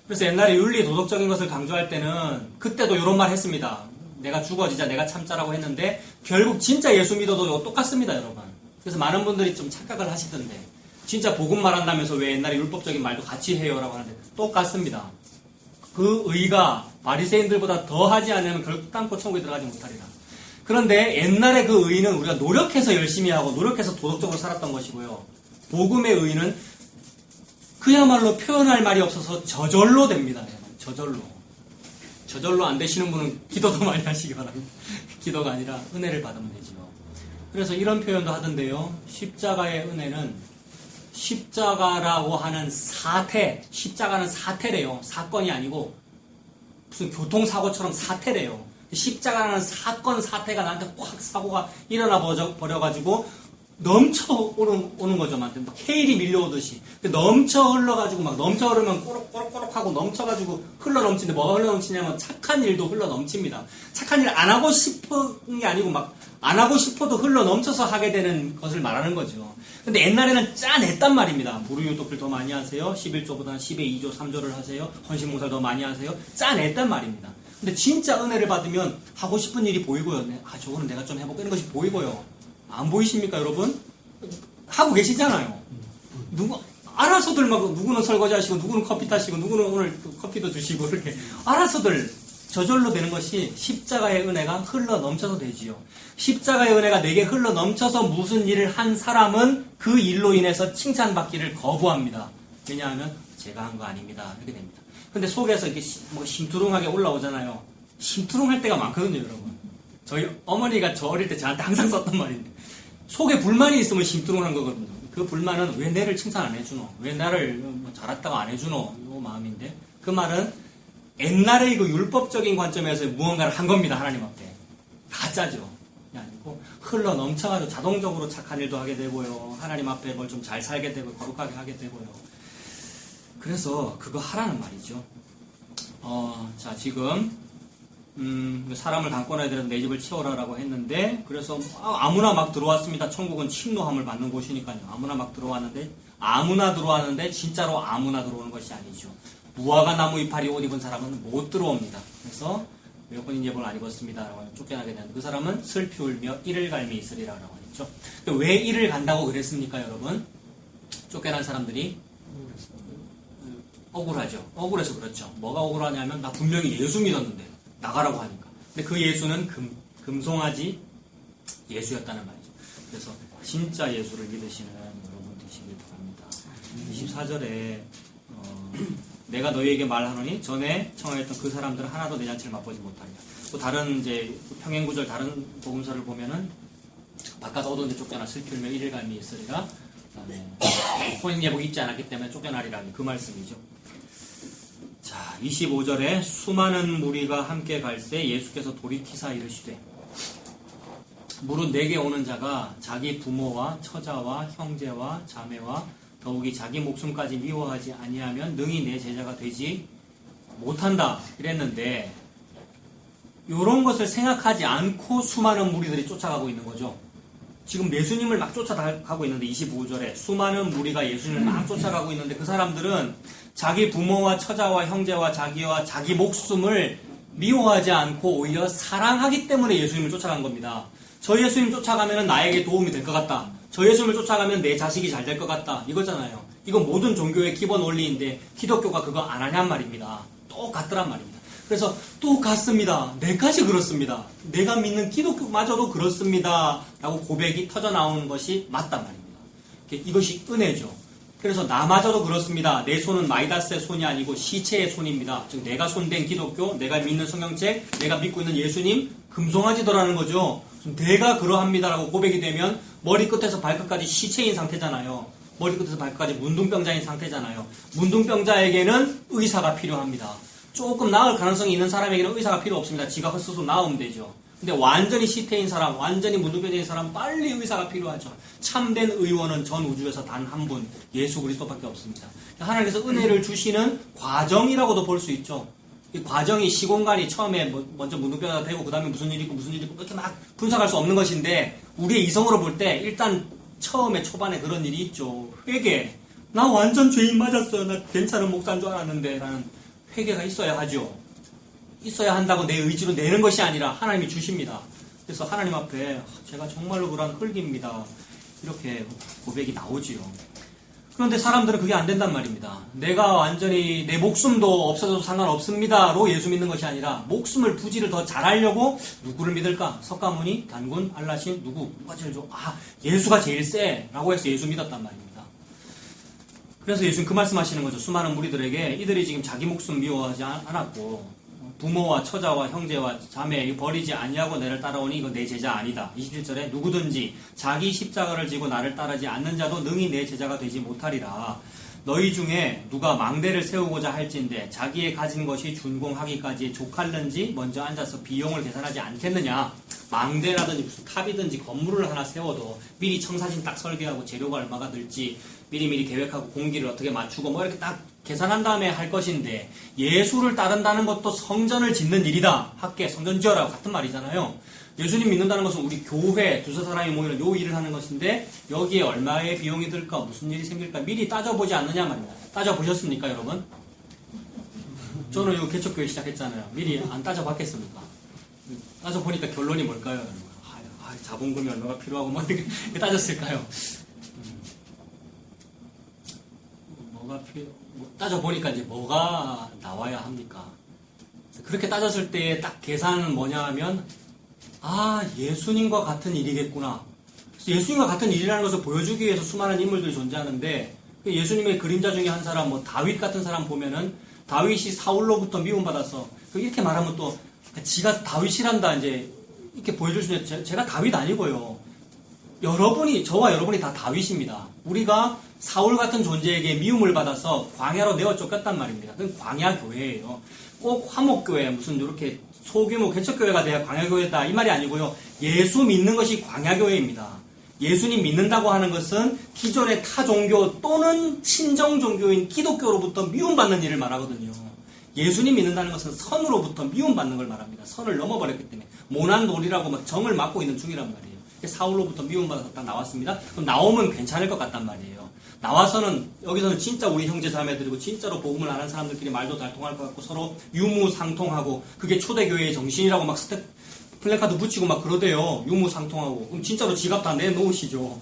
그래서 옛날에 윤리 도덕적인 것을 강조할 때는 그때도 이런 말 했습니다. 내가 죽어지자 내가 참자라고 했는데 결국 진짜 예수 믿어도 똑같습니다, 여러분. 그래서 많은 분들이 좀 착각을 하시던데 진짜 복음 말한다면서 왜 옛날에 율법적인 말도 같이 해요라고 하는데 똑같습니다. 그 의가 바리새인들보다 더 하지 않으면 결단코 천국에 들어가지 못하리라. 그런데 옛날에 그 의는 우리가 노력해서 열심히 하고 노력해서 도덕적으로 살았던 것이고요. 복음의 의는 그야말로 표현할 말이 없어서 저절로 됩니다. 저절로. 저절로 안 되시는 분은 기도도 많이 하시기 바랍니다. 기도가 아니라 은혜를 받으면 되죠. 그래서 이런 표현도 하던데요. 십자가의 은혜는 십자가라고 하는 십자가는 사태래요. 사건이 아니고 무슨 교통사고처럼 사태래요. 십자가라는 사태가 나한테 확 사고가 일어나 버려가지고 넘쳐 오는 거죠. 막 케일이 밀려오듯이. 넘쳐 흘러가지고 막 넘쳐 흐르면 꼬록꼬록 하고 넘쳐가지고 흘러 넘치는데 뭐가 흘러 넘치냐면 착한 일도 흘러 넘칩니다. 착한 일 안 하고 싶은 게 아니고 막 안 하고 싶어도 흘러 넘쳐서 하게 되는 것을 말하는 거죠. 근데 옛날에는 짜냈단 말입니다. 무료유독을 더 많이 하세요. 11조보다는 10의 2조, 3조를 하세요. 헌신봉사를 더 많이 하세요. 짜냈단 말입니다. 근데 진짜 은혜를 받으면 하고 싶은 일이 보이고요. 저거는 내가 좀 해볼까 이런 것이 보이고요. 안 보이십니까, 여러분? 하고 계시잖아요. 알아서들 막 누구는 설거지 하시고 누구는 커피 타시고 누구는 오늘 커피도 주시고 이렇게 알아서들 저절로 되는 것이 십자가의 은혜가 흘러 넘쳐서 되지요. 십자가의 은혜가 내게 흘러 넘쳐서 무슨 일을 한 사람은 그 일로 인해서 칭찬받기를 거부합니다. 왜냐하면 제가 한 거 아닙니다. 이렇게 됩니다. 근데 속에서 이렇게 뭐 심투렁하게 올라오잖아요. 심투렁할 때가 많거든요, 여러분. 저희 어머니가 저 어릴 때 저한테 항상 썼던 말인데 속에 불만이 있으면 심투렁한 거거든요. 그 불만은 왜 내를 칭찬 안 해주노? 왜 나를 잘했다고 안 해주노? 이 마음인데 그 말은 옛날의 그 율법적인 관점에서 무언가를 한 겁니다. 하나님 앞에. 가짜죠. 아니고 흘러 넘쳐가지고 자동적으로 착한 일도 하게 되고요. 하나님 앞에 뭘 좀 잘 살게 되고 거룩하게 하게 되고요. 그래서 그거 하라는 말이죠. 자 지금 사람을 강권해야 되는 내 집을 채워라라고 했는데 그래서 아무나 막 들어왔습니다. 천국은 침노함을 받는 곳이니까요. 아무나 막 들어왔는데 아무나 들어왔는데 진짜로 아무나 들어오는 것이 아니죠. 무화과 나무 이파리 옷 입은 사람은 못 들어옵니다. 그래서 외국인 예복을 안 입었습니다라고 쫓겨나게 되는 그 사람은 슬피 울며 이를 갈미 있으리라고 했죠. 왜 이를 간다고 그랬습니까, 여러분? 쫓겨난 사람들이 억울하죠. 억울해서 그렇죠. 뭐가 억울하냐면 나 분명히 예수 믿었는데 나가라고 하니까. 근데 그 예수는 금송아지 예수였다는 말이죠. 그래서 진짜 예수를 믿으시는 여러분 되시길 바랍니다. 24절에 내가 너희에게 말하노니 전에 청하였던 그 사람들은 하나도 내 잔치를 맛보지 못하리라. 또 다른 이제 평행구절 다른 복음서를 보면은 바깥 어두운데 쫓겨나 슬피 울며 이를 갈미 있으리라. 그다음에 혼인 예복 입지 않았기 때문에 쫓겨나리라는 그 말씀이죠. 자, 25절에 수많은 무리가 함께 갈새 예수께서 돌이키사 이르시되 무릇 내게 오는 자가 자기 부모와 처자와 형제와 자매와 더욱이 자기 목숨까지 미워하지 아니하면 능히 내 제자가 되지 못한다 이랬는데 이런 것을 생각하지 않고 수많은 무리들이 쫓아가고 있는 거죠. 지금 예수님을 막 쫓아가고 있는데 25절에 수많은 무리가 예수님을 막 쫓아가고 있는데 그 사람들은 자기 부모와 처자와 형제와 자기와 자기 목숨을 미워하지 않고 오히려 사랑하기 때문에 예수님을 쫓아간 겁니다. 저 예수님 쫓아가면 나에게 도움이 될 것 같다. 저 예수님을 쫓아가면 내 자식이 잘 될 것 같다. 이거잖아요. 이건 모든 종교의 기본 원리인데 기독교가 그거 안 하냔 말입니다. 똑같더란 말입니다. 그래서 똑같습니다. 내까지 그렇습니다. 내가 믿는 기독교마저도 그렇습니다. 라고 고백이 터져 나오는 것이 맞단 말입니다. 이것이 은혜죠. 그래서 나마저도 그렇습니다. 내 손은 마이다스의 손이 아니고 시체의 손입니다. 즉 내가 손댄 기독교, 내가 믿는 성경책, 내가 믿고 있는 예수님 금송아지더라는 거죠. 내가 그러합니다라고 고백이 되면 머리끝에서 발끝까지 시체인 상태잖아요. 머리끝에서 발끝까지 문둥병자인 상태잖아요. 문둥병자에게는 의사가 필요합니다. 조금 나을 가능성이 있는 사람에게는 의사가 필요 없습니다. 지가 스스로 나으면 되죠. 근데 완전히 시태인 사람, 완전히 문둥병자인 사람 빨리 의사가 필요하죠. 참된 의원은 전 우주에서 단 한 분, 예수 그리스도밖에 없습니다. 하나님께서 은혜를 주시는 과정이라고도 볼 수 있죠. 이 과정이 시공간이 처음에 먼저 문둥병자가 되고 그 다음에 무슨 일이 있고 무슨 일이 있고 이렇게 막 분석할 수 없는 것인데 우리의 이성으로 볼 때 일단 처음에 초반에 그런 일이 있죠. 회개. 나 완전 죄인 맞았어요. 나 괜찮은 목사인 줄 알았는데 라는 회개가 있어야 하죠. 있어야 한다고 내 의지로 내는 것이 아니라 하나님이 주십니다. 그래서 하나님 앞에 제가 정말로 그런 흙입니다. 이렇게 고백이 나오지요. 그런데 사람들은 그게 안 된단 말입니다. 내가 완전히 내 목숨도 없어져도 상관없습니다로 예수 믿는 것이 아니라 목숨을 부지를 더 잘하려고 누구를 믿을까? 석가모니, 단군, 알라신, 누가 제일 좋아? 예수가 제일 세! 라고 해서 예수 믿었단 말입니다. 그래서 예수는 그 말씀하시는 거죠. 수많은 무리들에게 이들이 지금 자기 목숨 미워하지 않았고 부모와 처자와 형제와 자매 버리지 아니하고 나를 따라오니 이건 내 제자 아니다. 27절에 누구든지 자기 십자가를 지고 나를 따르지 않는 자도 능히 내 제자가 되지 못하리라. 너희 중에 누가 망대를 세우고자 할진대 자기의 가진 것이 준공하기까지 족할는지 먼저 앉아서 비용을 계산하지 않겠느냐. 망대라든지 무슨 탑이든지 건물을 하나 세워도 미리 청사진 딱 설계하고 재료가 얼마가 들지 미리미리 계획하고 공기를 어떻게 맞추고 뭐 이렇게 딱 계산한 다음에 할 것인데 예수를 따른다는 것도 성전을 짓는 일이다. 학계 성전 지어라고 같은 말이잖아요. 예수님 믿는다는 것은 우리 교회 두세 사람이 모이는 요 일을 하는 것인데 여기에 얼마의 비용이 들까 무슨 일이 생길까 미리 따져보지 않느냐 말입니다. 따져보셨습니까 여러분? 저는 요 개척교회 시작했잖아요. 미리 안 따져봤겠습니까? 따져보니까 결론이 뭘까요? 자본금이 얼마가 필요하고 뭐 이렇게 따졌을까요? 따져보니까 이제 뭐가 나와야 합니까? 그렇게 따졌을 때 딱 계산은 뭐냐 하면, 예수님과 같은 일이겠구나. 예수님과 같은 일이라는 것을 보여주기 위해서 수많은 인물들이 존재하는데, 예수님의 그림자 중에 한 사람, 다윗 같은 사람 보면은, 다윗이 사울로부터 미움받아서, 이렇게 말하면 또, 지가 다윗이란다, 이제, 이렇게 보여줄 수 있는데, 제가 다윗 아니고요. 저와 여러분이 다 다윗입니다. 우리가 사울 같은 존재에게 미움을 받아서 광야로 내어 쫓겼단 말입니다. 그건 광야교회예요. 꼭 화목교회, 무슨 이렇게 소규모 개척교회가 돼야 광야교회다, 이 말이 아니고요. 예수 믿는 것이 광야교회입니다. 예수님 믿는다고 하는 것은 기존의 타 종교 또는 친정 종교인 기독교로부터 미움받는 일을 말하거든요. 예수님 믿는다는 것은 선으로부터 미움받는 걸 말합니다. 선을 넘어버렸기 때문에 모난 돌이라고 막 정을 맡고 있는 중이란 말이에요. 사울로부터 미움받아서 딱 나왔습니다. 그럼 나오면 괜찮을 것 같단 말이에요. 나와서는 여기서는 진짜 우리 형제 자매들이고 진짜로 복음을 아는 사람들끼리 말도 잘 통할 것 같고 서로 유무상통하고 그게 초대교회의 정신이라고 막 플래카드 붙이고 막 그러대요. 유무상통하고. 그럼 진짜로 지갑 다 내놓으시죠.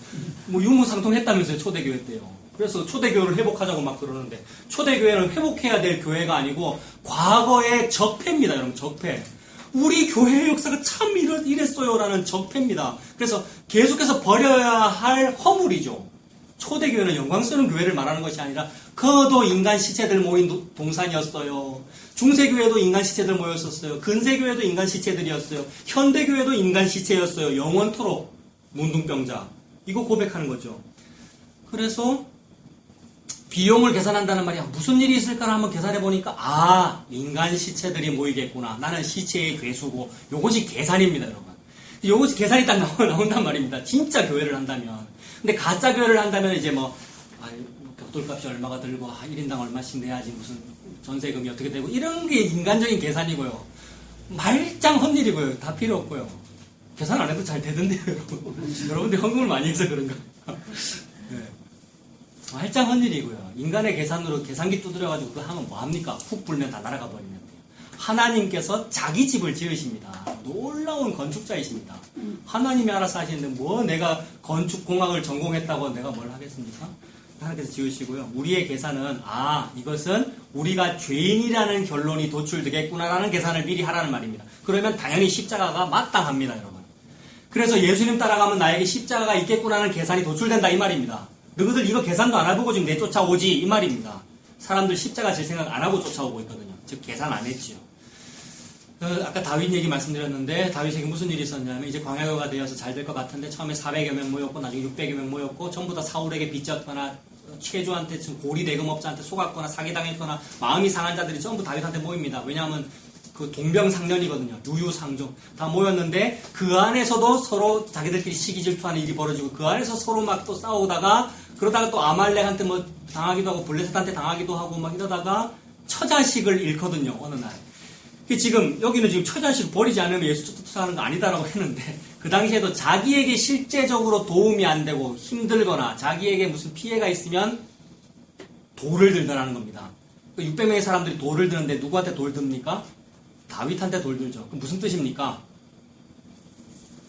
유무상통했다면서요, 초대교회 때요. 그래서 초대교회를 회복하자고 막 그러는데, 초대교회는 회복해야 될 교회가 아니고, 과거의 적폐입니다, 여러분, 적폐. 우리 교회의 역사가 참 이랬어요라는 적폐입니다. 그래서 계속해서 버려야 할 허물이죠. 초대교회는 영광스러운 교회를 말하는 것이 아니라, 그도 인간 시체들 모인 동산이었어요. 중세교회도 인간 시체들 모였었어요. 근세교회도 인간 시체들이었어요. 현대교회도 인간 시체였어요. 영원토록 문둥병자. 이거 고백하는 거죠. 그래서 비용을 계산한다는 말이야. 무슨 일이 있을까 한번 계산해보니까 인간 시체들이 모이겠구나. 나는 시체의 괴수고 요것이 계산입니다, 여러분. 요것이 계산이 딱 나온단 말입니다. 진짜 교회를 한다면. 근데 가짜 교회를 한다면 이제 벽돌값이 얼마가 들고 1인당 얼마씩 내야지 무슨 전세금이 어떻게 되고 이런 게 인간적인 계산이고요. 말짱 헛일이고요. 다 필요 없고요. 계산 안 해도 잘 되던데요, 여러분. 여러분들 헌금을 많이 해서 그런가. 네. 말짱 헛일이고요. 인간의 계산으로 계산기 두드려가지고 그거 하면 뭐합니까? 훅 불면 다 날아가 버리는데요. 하나님께서 자기 집을 지으십니다. 놀라운 건축자이십니다. 하나님이 알아서 하시는데 내가 건축공학을 전공했다고 내가 뭘 하겠습니까? 하나님께서 지으시고요. 우리의 계산은 이것은 우리가 죄인이라는 결론이 도출되겠구나라는 계산을 미리 하라는 말입니다. 그러면 당연히 십자가가 마땅합니다, 여러분. 그래서 예수님 따라가면 나에게 십자가가 있겠구나라는 계산이 도출된다 이 말입니다. 너희들 이거 계산도 안 해보고 지금 내쫓아오지 이 말입니다. 사람들 십자가 질 생각 안 하고 쫓아오고 있거든요. 즉 계산 안 했지요. 아까 다윗 얘기 말씀드렸는데 다윗에게 무슨 일이 있었냐면 이제 광야교가 되어서 잘 될 것 같은데 처음에 400여 명 모였고 나중에 600여 명 모였고 전부 다 사울에게 빚졌거나 최주한테 고리 대금업자한테 속았거나 사기당했거나 마음이 상한 자들이 전부 다윗한테 모입니다. 왜냐하면 그 동병상련이거든요. 유유상종 다 모였는데 그 안에서도 서로 자기들끼리 시기질투하는 일이 벌어지고 그 안에서 서로 막 또 싸우다가 그러다가 또 아말렉한테 당하기도 하고 블레셋한테 당하기도 하고 막 이러다가 처자식을 잃거든요. 어느 날. 지금 여기는 지금 처자식 버리지 않으면 예수 쫓아가는 거 아니다라고 했는데 그 당시에도 자기에게 실제적으로 도움이 안 되고 힘들거나 자기에게 무슨 피해가 있으면 돌을 들더라는 겁니다. 600명의 사람들이 돌을 드는데 누구한테 돌 듭니까? 다윗한테 돌 들죠. 그럼 무슨 뜻입니까?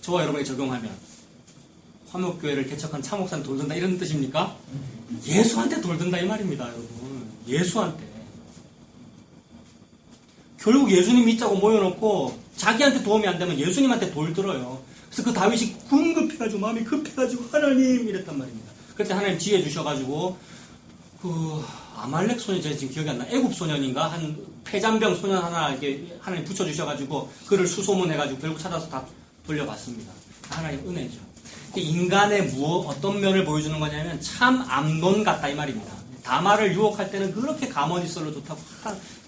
저와 여러분이 적용하면 화목교회를 개척한 차목사는 돌 든다 이런 뜻입니까? 예수한테 돌 든다 이 말입니다, 여러분. 예수한테. 결국 예수님 믿자고 모여놓고 자기한테 도움이 안 되면 예수님한테 돌 들어요. 그래서 그 다윗이 궁급해가지고 마음이 급해가지고 하나님 이랬단 말입니다. 그때 하나님 지혜 주셔가지고 그 아말렉 소년 제가 지금 기억이 안 나. 애굽 소년인가 한 폐잔병 소년 하나 이렇게 하나님 붙여주셔가지고 그를 수소문해가지고 결국 찾아서 다 돌려봤습니다. 하나님 은혜죠. 인간의 어떤 면을 보여주는 거냐면 참 암논 같다 이 말입니다. 다말을 유혹할 때는 그렇게 가만히 있어도 좋다고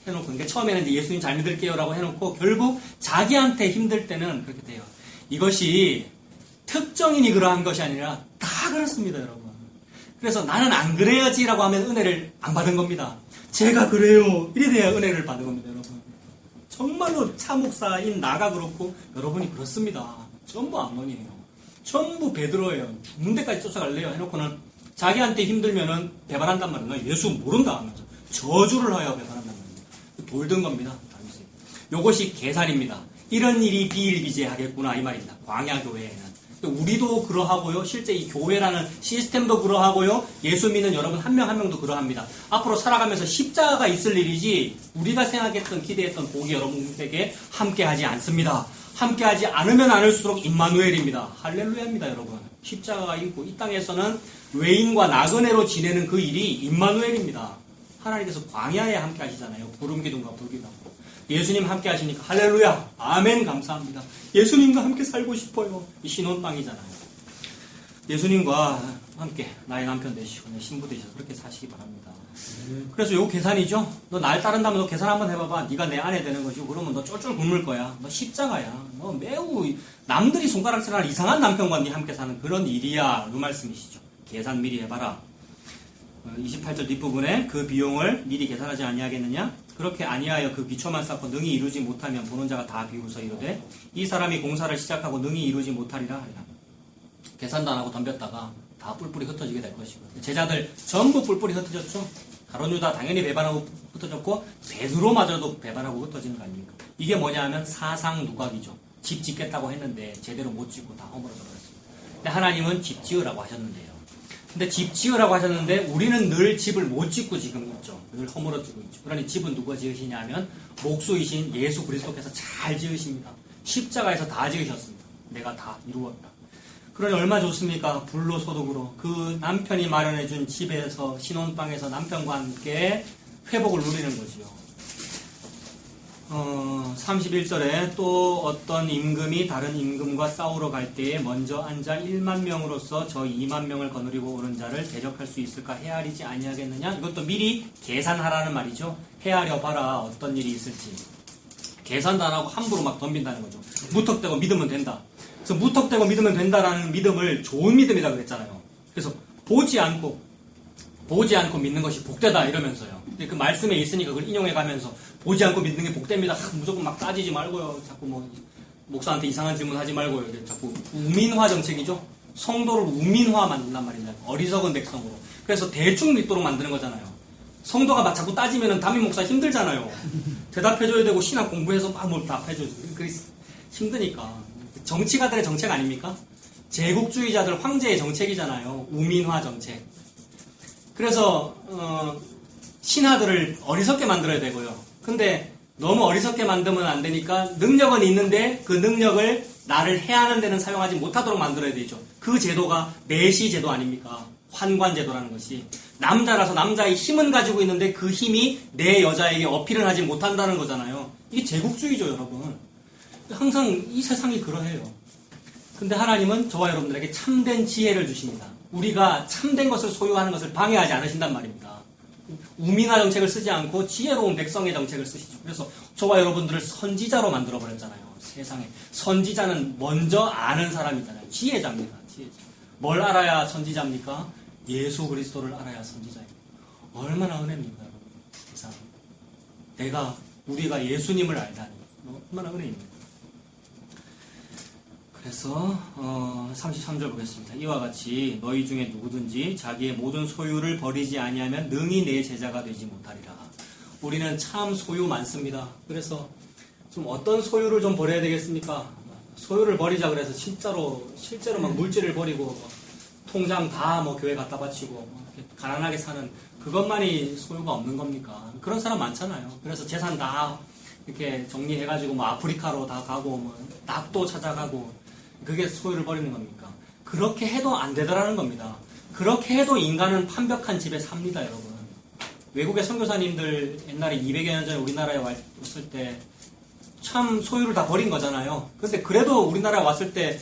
해놓고 그러니까 처음에는 이제 예수님 잘 믿을게요라고 해놓고 결국 자기한테 힘들 때는 그렇게 돼요. 이것이 특정인이 그러한 것이 아니라 다 그렇습니다, 여러분. 그래서 나는 안 그래야지라고 하면 은혜를 안 받은 겁니다. 제가 그래요. 이래 돼야 은혜를 받은 겁니다, 여러분. 정말로 차목사인 나가 그렇고 여러분이 그렇습니다. 전부 암논이에요. 전부 베드로예요. 죽는 데까지 쫓아갈래요. 해놓고는 자기한테 힘들면은 배반한단 말이에요. 예수 모른다 하면서 저주를 하여 배반한단 말이에요. 돌든 겁니다. 요것이 계산입니다. 이런 일이 비일비재하겠구나 이 말입니다. 광야교회에는. 우리도 그러하고요. 실제 이 교회라는 시스템도 그러하고요. 예수 믿는 여러분 한 명 한 명도 그러합니다. 앞으로 살아가면서 십자가가 있을 일이지 우리가 생각했던 기대했던 복이 여러분에게 함께하지 않습니다. 함께하지 않으면 않을수록 임마누엘입니다. 할렐루야입니다, 여러분. 십자가가 있고 이 땅에서는 외인과 나그네로 지내는 그 일이 임마누엘입니다. 하나님께서 광야에 함께 하시잖아요. 구름기둥과 불기둥. 예수님 함께 하시니까 할렐루야, 아멘, 감사합니다. 예수님과 함께 살고 싶어요. 이 신혼방이잖아요. 예수님과 함께 나의 남편 되시고 내 신부 되셔서 그렇게 사시기 바랍니다. 그래서 요 계산이죠. 너 날 따른다면 너 계산 한번 해봐봐. 네가 내 아내 되는 것이고 그러면 너 쫄쫄 굶을 거야. 너 십자가야. 너 매우 남들이 손가락질하는 이상한 남편과 네 함께 사는 그런 일이야. 그 말씀이시죠. 계산 미리 해봐라. 28절 뒷부분에 그 비용을 미리 계산하지 아니하겠느냐? 그렇게 아니하여 그 기초만 쌓고 능히 이루지 못하면 보는 자가 다 비웃어 이르되 이 사람이 공사를 시작하고 능히 이루지 못하리라 하리라. 계산도 안 하고 덤볐다가 다 뿔뿔이 흩어지게 될 것이고 제자들 전부 뿔뿔이 흩어졌죠. 가룟 유다 당연히 배반하고 흩어졌고 베드로마저도 배반하고 흩어지는 거 아닙니까? 이게 뭐냐 하면 사상 누각이죠. 집 짓겠다고 했는데 제대로 못 짓고 다 허물어져 버렸습니다. 근데 하나님은 집 지으라고 하셨는데요. 근데 집 지으라고 하셨는데 우리는 늘 집을 못 짓고 지금 있죠. 늘 허물어지고 있죠. 그러니 집은 누가 지으시냐 하면 목수이신 예수 그리스도께서 잘 지으십니다. 십자가에서 다 지으셨습니다. 내가 다 이루었다. 그러니 얼마나 좋습니까? 불로소득으로 그 남편이 마련해준 집에서 신혼방에서 남편과 함께 회복을 누리는 거지요. 31절에 또 어떤 임금이 다른 임금과 싸우러 갈 때에 먼저 앉아 1만 명으로서 저 2만 명을 거느리고 오는 자를 대적할 수 있을까 헤아리지 아니하겠느냐? 이것도 미리 계산하라는 말이죠. 헤아려 봐라 어떤 일이 있을지. 계산도 안 하고 함부로 막 덤빈다는 거죠. 무턱대고 믿으면 된다. 그래서 무턱대고 믿으면 된다라는 믿음을 좋은 믿음이라 그랬잖아요. 그래서 보지 않고 믿는 것이 복되다 이러면서요. 그 말씀에 있으니까 그걸 인용해 가면서 보지 않고 믿는 게 복됩니다. 무조건 막 따지지 말고요. 자꾸 뭐 목사한테 이상한 질문 하지 말고요. 자꾸 우민화 정책이죠. 성도를 우민화 만든단 말입니다. 어리석은 백성으로. 그래서 대충 믿도록 만드는 거잖아요. 성도가 막 자꾸 따지면은 담임 목사 힘들잖아요. 대답해줘야 되고 신학 공부해서 막 뭘 답해줘야 되고. 그게 힘드니까. 정치가들의 정책 아닙니까? 제국주의자들 황제의 정책이잖아요. 우민화 정책. 그래서 신하들을 어리석게 만들어야 되고요. 근데 너무 어리석게 만들면 안 되니까 능력은 있는데 그 능력을 나를 해하는 데는 사용하지 못하도록 만들어야 되죠. 그 제도가 내시 제도 아닙니까? 환관 제도라는 것이. 남자라서 남자의 힘은 가지고 있는데 그 힘이 내 여자에게 어필을 하지 못한다는 거잖아요. 이게 제국주의죠, 여러분. 항상 이 세상이 그러해요. 근데 하나님은 저와 여러분들에게 참된 지혜를 주십니다. 우리가 참된 것을 소유하는 것을 방해하지 않으신단 말입니다. 우민화 정책을 쓰지 않고 지혜로운 백성의 정책을 쓰시죠. 그래서 저와 여러분들을 선지자로 만들어버렸잖아요. 세상에. 선지자는 먼저 아는 사람이잖아요. 지혜자입니다. 지혜자. 뭘 알아야 선지자입니까? 예수 그리스도를 알아야 선지자입니다. 얼마나 은혜입니까, 여러분? 세상. 우리가 예수님을 알다니. 얼마나 은혜입니까? 그래서 33절 보겠습니다. 이와 같이 너희 중에 누구든지 자기의 모든 소유를 버리지 아니하면 능히 내 제자가 되지 못하리라. 우리는 참 소유 많습니다. 그래서 좀 어떤 소유를 좀 버려야 되겠습니까? 소유를 버리자 그래서 실제로 막 물질을 버리고 통장 다 뭐 교회 갖다 바치고 가난하게 사는 그것만이 소유가 없는 겁니까? 그런 사람 많잖아요. 그래서 재산 다 이렇게 정리해가지고 뭐 아프리카로 다 가고 뭐 낙도 찾아가고 그게 소유를 버리는 겁니까? 그렇게 해도 안 되더라는 겁니다. 그렇게 해도 인간은 판벽한 집에 삽니다, 여러분. 외국의 선교사님들 옛날에 200여 년 전에 우리나라에 왔을 때 참 소유를 다 버린 거잖아요. 근데 그래도 우리나라에 왔을 때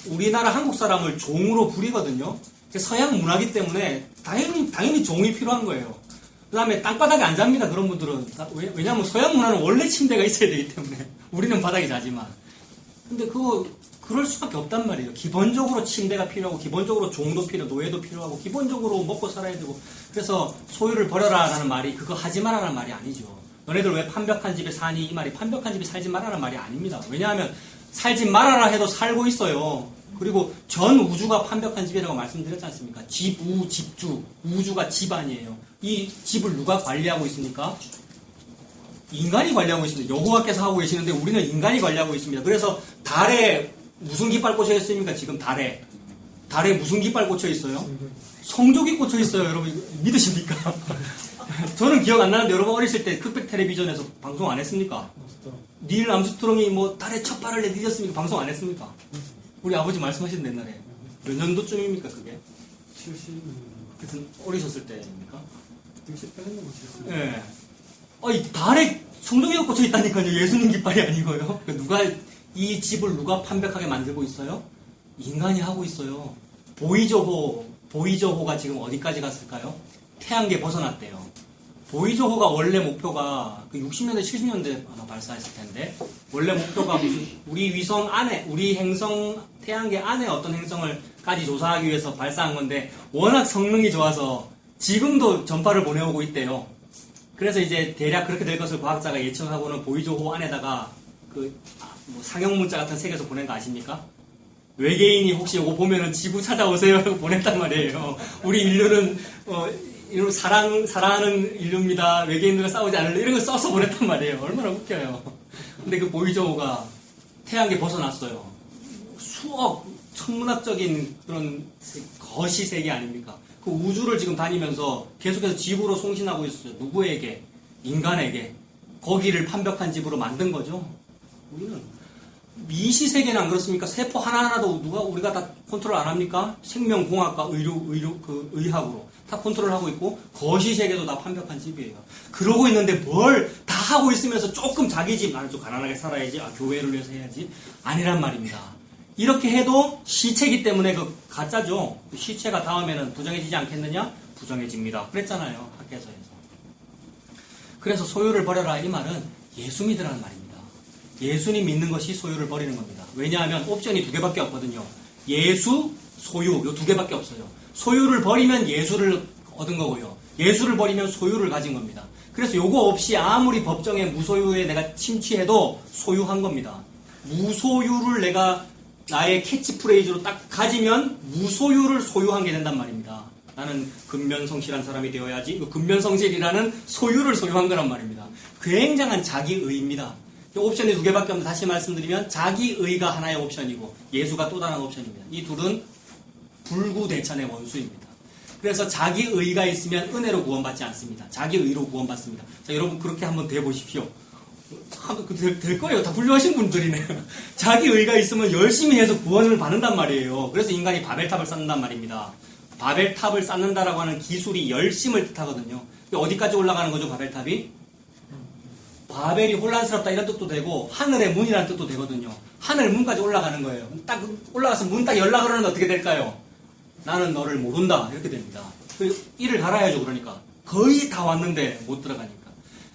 우리나라 한국 사람을 종으로 부리거든요. 서양 문화기 때문에 당연히 종이 필요한 거예요. 그 다음에 땅바닥에 안 잡니다, 그런 분들은. 왜냐하면 서양 문화는 원래 침대가 있어야 되기 때문에. 우리는 바닥에 자지만. 근데 그럴 수밖에 없단 말이에요. 기본적으로 침대가 필요하고, 기본적으로 종도 필요하고, 노예도 필요하고, 기본적으로 먹고 살아야 되고. 그래서 소유를 버려라라는 말이 그거 하지 마라는 말이 아니죠. 너네들 왜 판벽한 집에 사니? 이 말이 판벽한 집에 살지 말라는 말이 아닙니다. 왜냐하면 살지 말아라 해도 살고 있어요. 그리고 전 우주가 판벽한 집이라고 말씀드렸지 않습니까? 지부, 집주, 우주가 집안이에요. 이 집을 누가 관리하고 있습니까? 인간이 관리하고 있습니다. 여호와께서 하고 계시는데 우리는 인간이 관리하고 있습니다. 그래서 달에 무슨 깃발 꽂혀 있습니까? 지금 달에 무슨 깃발 꽂혀 있어요? 성족이 꽂혀 있어요. 여러분 믿으십니까? 저는 기억 안 나는데 여러분 어리실 때 흑백 텔레비전에서 방송 안 했습니까? 닐 암스트롱이 뭐 달에 첫 발을 내디뎠습니까? 방송 안 했습니까? 우리 아버지 말씀하신 옛날에 몇 년도쯤입니까 그게?
70.
그래서 어리셨을 때입니까?
68년도
예. 이 달에 성적이 꽂혀 있다니까요. 예수님 깃발이 아니고요. 누가 이 집을 누가 판벽하게 만들고 있어요? 인간이 하고 있어요. 보이저호가 지금 어디까지 갔을까요? 태양계 벗어났대요. 보이저호가 원래 목표가 60년대, 70년대 아마 발사했을 텐데 원래 목표가 무슨 우리 위성 안에, 우리 행성 태양계 안에 어떤 행성을까지 조사하기 위해서 발사한 건데 워낙 성능이 좋아서 지금도 전파를 보내오고 있대요. 그래서 이제 대략 그렇게 될 것을 과학자가 예측하고는 보이저호 안에다가 뭐 상형 문자 같은 색에서 보낸 거 아십니까? 외계인이 혹시 이거 보면은 지구 찾아오세요 하고 보냈단 말이에요. 우리 인류는 이런 사랑하는 인류입니다. 외계인들과 싸우지 않을래 이런 거 써서 보냈단 말이에요. 얼마나 웃겨요. 근데 그 보이저호가 태양계 벗어났어요. 수억 천문학적인 그런 거시 세계 아닙니까? 그 우주를 지금 다니면서 계속해서 지구로 송신하고 있어요. 누구에게? 인간에게. 거기를 판벽한 집으로 만든 거죠. 우리는 미시세계는 안 그렇습니까? 세포 하나하나도 우리가 다 컨트롤 안 합니까? 생명공학과 의학으로 다 컨트롤하고 있고 거시세계도 다 판벽한 집이에요. 그러고 있는데 뭘 다 하고 있으면서 조금 자기 집 나는 좀 가난하게 살아야지, 교회를 위해서 해야지 아니란 말입니다. 이렇게 해도 시체이기 때문에 그 가짜죠. 그 시체가 다음에는 부정해지지 않겠느냐? 부정해집니다. 그랬잖아요. 학계에서에서. 그래서 소유를 버려라 이 말은 예수 믿으라는 말입니다. 예수님 믿는 것이 소유를 버리는 겁니다. 왜냐하면 옵션이 두 개밖에 없거든요. 예수, 소유 요 두 개밖에 없어요. 소유를 버리면 예수를 얻은 거고요. 예수를 버리면 소유를 가진 겁니다. 그래서 요거 없이 아무리 법정에 무소유에 내가 침취해도 소유한 겁니다. 무소유를 내가 나의 캐치프레이즈로 딱 가지면 무소유를 소유한 게 된단 말입니다. 나는 근면성실한 사람이 되어야지. 근면성실이라는 소유를 소유한 거란 말입니다. 굉장한 자기의입니다. 옵션이 두 개밖에 없는데 다시 말씀드리면 자기의가 하나의 옵션이고 예수가 또 다른 옵션입니다. 이 둘은 불구대천의 원수입니다. 그래서 자기의가 있으면 은혜로 구원받지 않습니다. 자기의로 구원받습니다. 자, 여러분 그렇게 한번 돼보십시오. 될 거예요. 다 훌륭하신 분들이네. 자기의가 있으면 열심히 해서 구원을 받는단 말이에요. 그래서 인간이 바벨탑을 쌓는단 말입니다. 바벨탑을 쌓는다라고 하는 기술이 열심을 뜻하거든요. 어디까지 올라가는 거죠, 바벨탑이? 바벨이 혼란스럽다 이런 뜻도 되고 하늘의 문이라는 뜻도 되거든요. 하늘 문까지 올라가는 거예요. 딱 올라가서 문 딱 열라 그러는데 어떻게 될까요? 나는 너를 모른다 이렇게 됩니다. 이를 갈아야죠. 그러니까 거의 다 왔는데 못 들어가니까.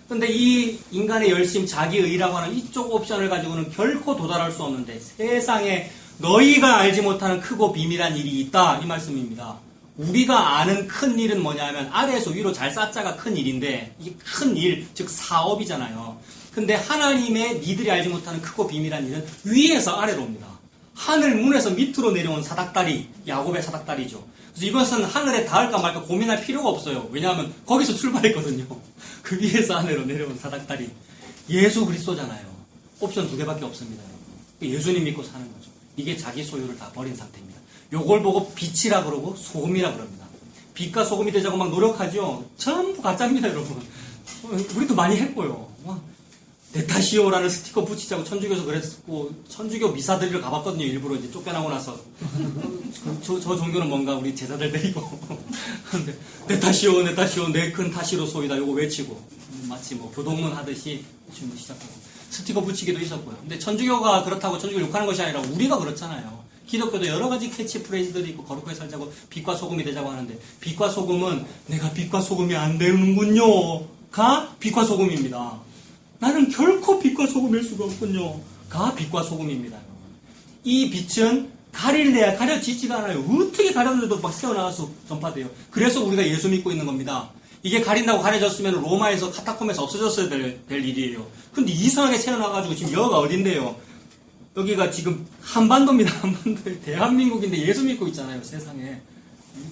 근데 이 인간의 열심, 자기의라고 하는 이쪽 옵션을 가지고는 결코 도달할 수 없는데 세상에 너희가 알지 못하는 크고 비밀한 일이 있다 이 말씀입니다. 우리가 아는 큰 일은 뭐냐 하면 아래에서 위로 잘 쌓자가 큰 일인데 이 큰 일, 즉 사업이잖아요. 근데 하나님의 니들이 알지 못하는 크고 비밀한 일은 위에서 아래로 옵니다. 하늘 문에서 밑으로 내려온 사닥다리, 야곱의 사닥다리죠. 그래서 이것은 하늘에 닿을까 말까 고민할 필요가 없어요. 왜냐하면 거기서 출발했거든요. 그 위에서 아래로 내려온 사닥다리. 예수 그리스도잖아요. 옵션 두 개밖에 없습니다. 예수님 믿고 사는 거죠. 이게 자기 소유를 다 버린 상태입니다. 요걸 보고 빛이라 그러고 소금이라 그럽니다. 빛과 소금이 되자고 막 노력하죠. 전부 가짜입니다, 여러분. 우리도 많이 했고요. 내 탓이요라는 스티커 붙이자고 천주교에서 그랬고 천주교 미사 드리러 가봤거든요. 일부러 이제 쫓겨나고 나서 저 종교는 뭔가 우리 제자들 데리고 근데 내 탓이요, 내 탓이요, 내 큰 탓이로 소이다 요거 외치고 마치 뭐 교동문 하듯이 질문 시작하고 스티커 붙이기도 있었고요. 근데 천주교가 그렇다고 천주교 욕하는 것이 아니라 우리가 그렇잖아요. 기독교도 여러 가지 캐치프레이즈들이 있고 거룩하게 살자고 빛과 소금이 되자고 하는데 빛과 소금은 내가 빛과 소금이 안 되는군요가 빛과 소금입니다. 나는 결코 빛과 소금일 수가 없군요. 가 빛과 소금입니다. 이 빛은 가릴래야 가려지지가 않아요. 어떻게 가렸는데도 막 새어나와서 전파돼요. 그래서 우리가 예수 믿고 있는 겁니다. 이게 가린다고 가려졌으면 로마에서 카타콤에서 없어졌어야 될 일이에요. 근데 이상하게 새어나와가지고 지금 여기가 어딘데요? 여기가 지금 한반도입니다. 한반도 대한민국인데 예수 믿고 있잖아요. 세상에.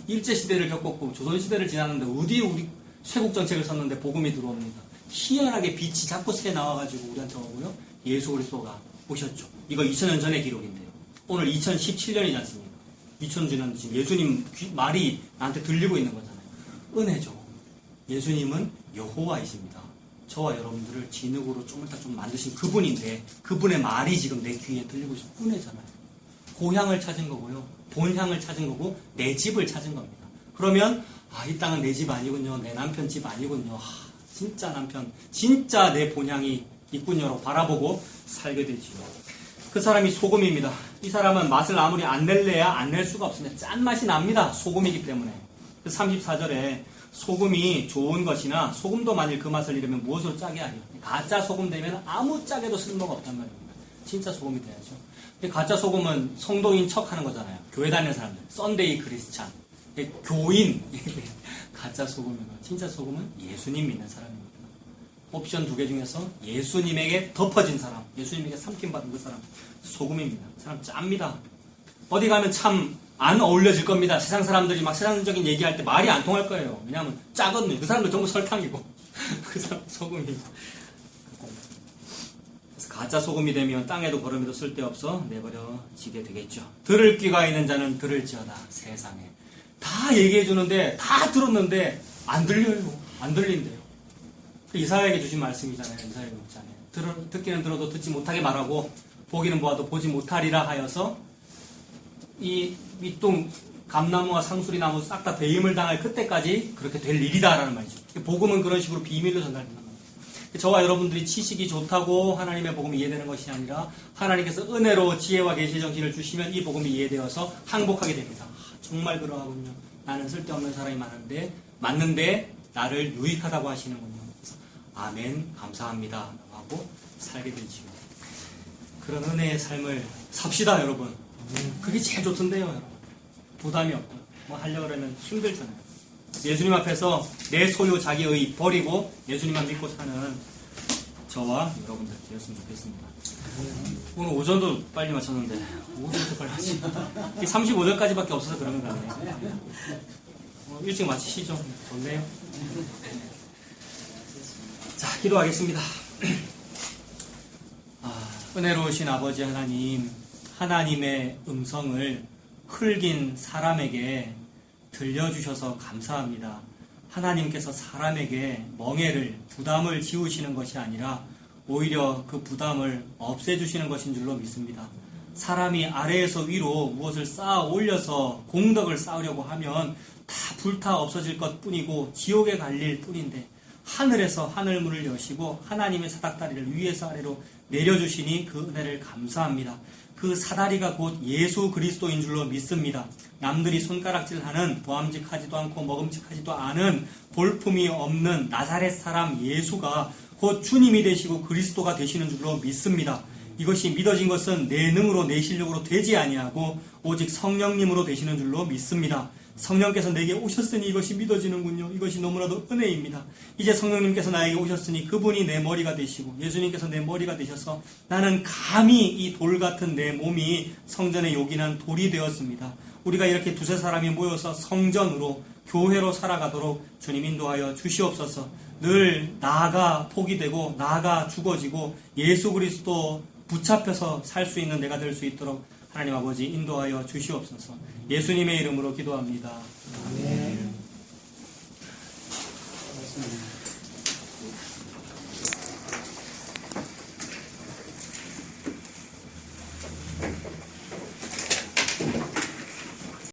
일제시대를 겪었고 조선시대를 지났는데 어디에 우리 쇄국정책을 썼는데 복음이 들어옵니다. 희한하게 빛이 자꾸 새 나와가지고 우리한테 오고요. 예수 그리스도가 오셨죠. 이거 2000년 전의 기록인데요. 오늘 2017년이지 않습니까? 2000주년 지금 예수님 말이 나한테 들리고 있는 거잖아요. 은혜죠. 예수님은 여호와이십니다. 저와 여러분들을 진흙으로 좀 이따 좀 만드신 그분인데 그분의 말이 지금 내 귀에 들리고 있어요. 은혜잖아요. 고향을 찾은 거고요. 본향을 찾은 거고 내 집을 찾은 겁니다. 그러면 이 땅은 내 집 아니군요. 내 남편 집 아니군요. 진짜 남편, 진짜 내 본향이 있군요라고 바라보고 살게 되지요. 그 사람이 소금입니다. 이 사람은 맛을 아무리 안 낼래야 안 낼 수가 없습니다. 짠맛이 납니다. 소금이기 때문에. 34절에 소금이 좋은 것이나 소금도 만일 그 맛을 잃으면 무엇으로 짜게 하리요. 가짜 소금 되면 아무 짜게도 쓸모가 없단 말입니다. 진짜 소금이 돼야죠. 가짜 소금은 성도인 척 하는 거잖아요. 교회 다니는 사람들. 썬데이 크리스찬. 교인. 가짜 소금이고 진짜 소금은 예수님 믿는 사람입니다. 옵션 2개 중에서 예수님에게 덮어진 사람, 예수님에게 삼킴받은 그 사람, 소금입니다. 그 사람 짭니다. 어디 가면 참 안 어울려질 겁니다. 세상 사람들이 막 세상적인 얘기할 때 말이 안 통할 거예요. 왜냐하면 짜거든요. 그 사람들 전부 설탕이고 그 사람 소금이고. 그래서 가짜 소금이 되면 땅에도 걸음에도 쓸데없어 내버려지게 되겠죠. 들을 귀가 있는 자는 들을지어다. 세상에 다 얘기해 주는데 다 들었는데 안 들려요. 안 들린대요. 이사야에게 주신 말씀이잖아요. 이사야 6장에 듣기는 들어도 듣지 못하게 말하고 보기는 보아도 보지 못하리라 하여서 이 밑동 감나무와 상수리나무 싹 다 배임을 당할 그때까지 그렇게 될 일이다라는 말이죠. 복음은 그런 식으로 비밀로 전달된단 말이에요. 저와 여러분들이 지식이 좋다고 하나님의 복음이 이해되는 것이 아니라 하나님께서 은혜로 지혜와 계시의 정신을 주시면 이 복음이 이해되어서 항복하게 됩니다. 정말 그러하군요. 나는 쓸데없는 사람이 맞는데 나를 유익하다고 하시는군요. 그래서 아멘 감사합니다 하고 살게 되지요. 그런 은혜의 삶을 삽시다 여러분. 그게 제일 좋던데요 여러분. 부담이 없고 뭐 하려고 그러면 힘들잖아요. 예수님 앞에서 내 소유 자기의 버리고 예수님만 믿고 사는 저와 여러분들 되었으면 좋겠습니다. 오늘 오전도 빨리 마쳤는데 오전도 빨리 마치죠. 35절까지밖에 없어서 그런 거 같네요. 일찍 마치시죠. 좋네요. 자, 기도하겠습니다. 은혜로우신 아버지 하나님, 하나님의 음성을 흙인 사람에게 들려주셔서 감사합니다. 하나님께서 사람에게 멍에를, 부담을 지우시는 것이 아니라 오히려 그 부담을 없애주시는 것인 줄로 믿습니다. 사람이 아래에서 위로 무엇을 쌓아 올려서 공덕을 쌓으려고 하면 다 불타 없어질 것 뿐이고 지옥에 갈릴 뿐인데 하늘에서 하늘문을 여시고 하나님의 사닥다리를 위에서 아래로 내려주시니 그 은혜를 감사합니다. 그 사다리가 곧 예수 그리스도인 줄로 믿습니다. 남들이 손가락질하는 보암직하지도 않고 먹음직하지도 않은 볼품이 없는 나사렛 사람 예수가 곧 주님이 되시고 그리스도가 되시는 줄로 믿습니다. 이것이 믿어진 것은 내 능으로 내 실력으로 되지 아니하고 오직 성령님으로 되시는 줄로 믿습니다. 성령께서 내게 오셨으니 이것이 믿어지는군요. 이것이 너무나도 은혜입니다. 이제 성령님께서 나에게 오셨으니 그분이 내 머리가 되시고 예수님께서 내 머리가 되셔서 나는 감히 이 돌 같은 내 몸이 성전에 요긴한 돌이 되었습니다. 우리가 이렇게 두세 사람이 모여서 성전으로 교회로 살아가도록 주님 인도하여 주시옵소서. 늘 나아가 포기되고 나아가 죽어지고 예수 그리스도 붙잡혀서 살 수 있는 내가 될 수 있도록 하나님 아버지 인도하여 주시옵소서. 예수님의 이름으로 기도합니다. 아멘.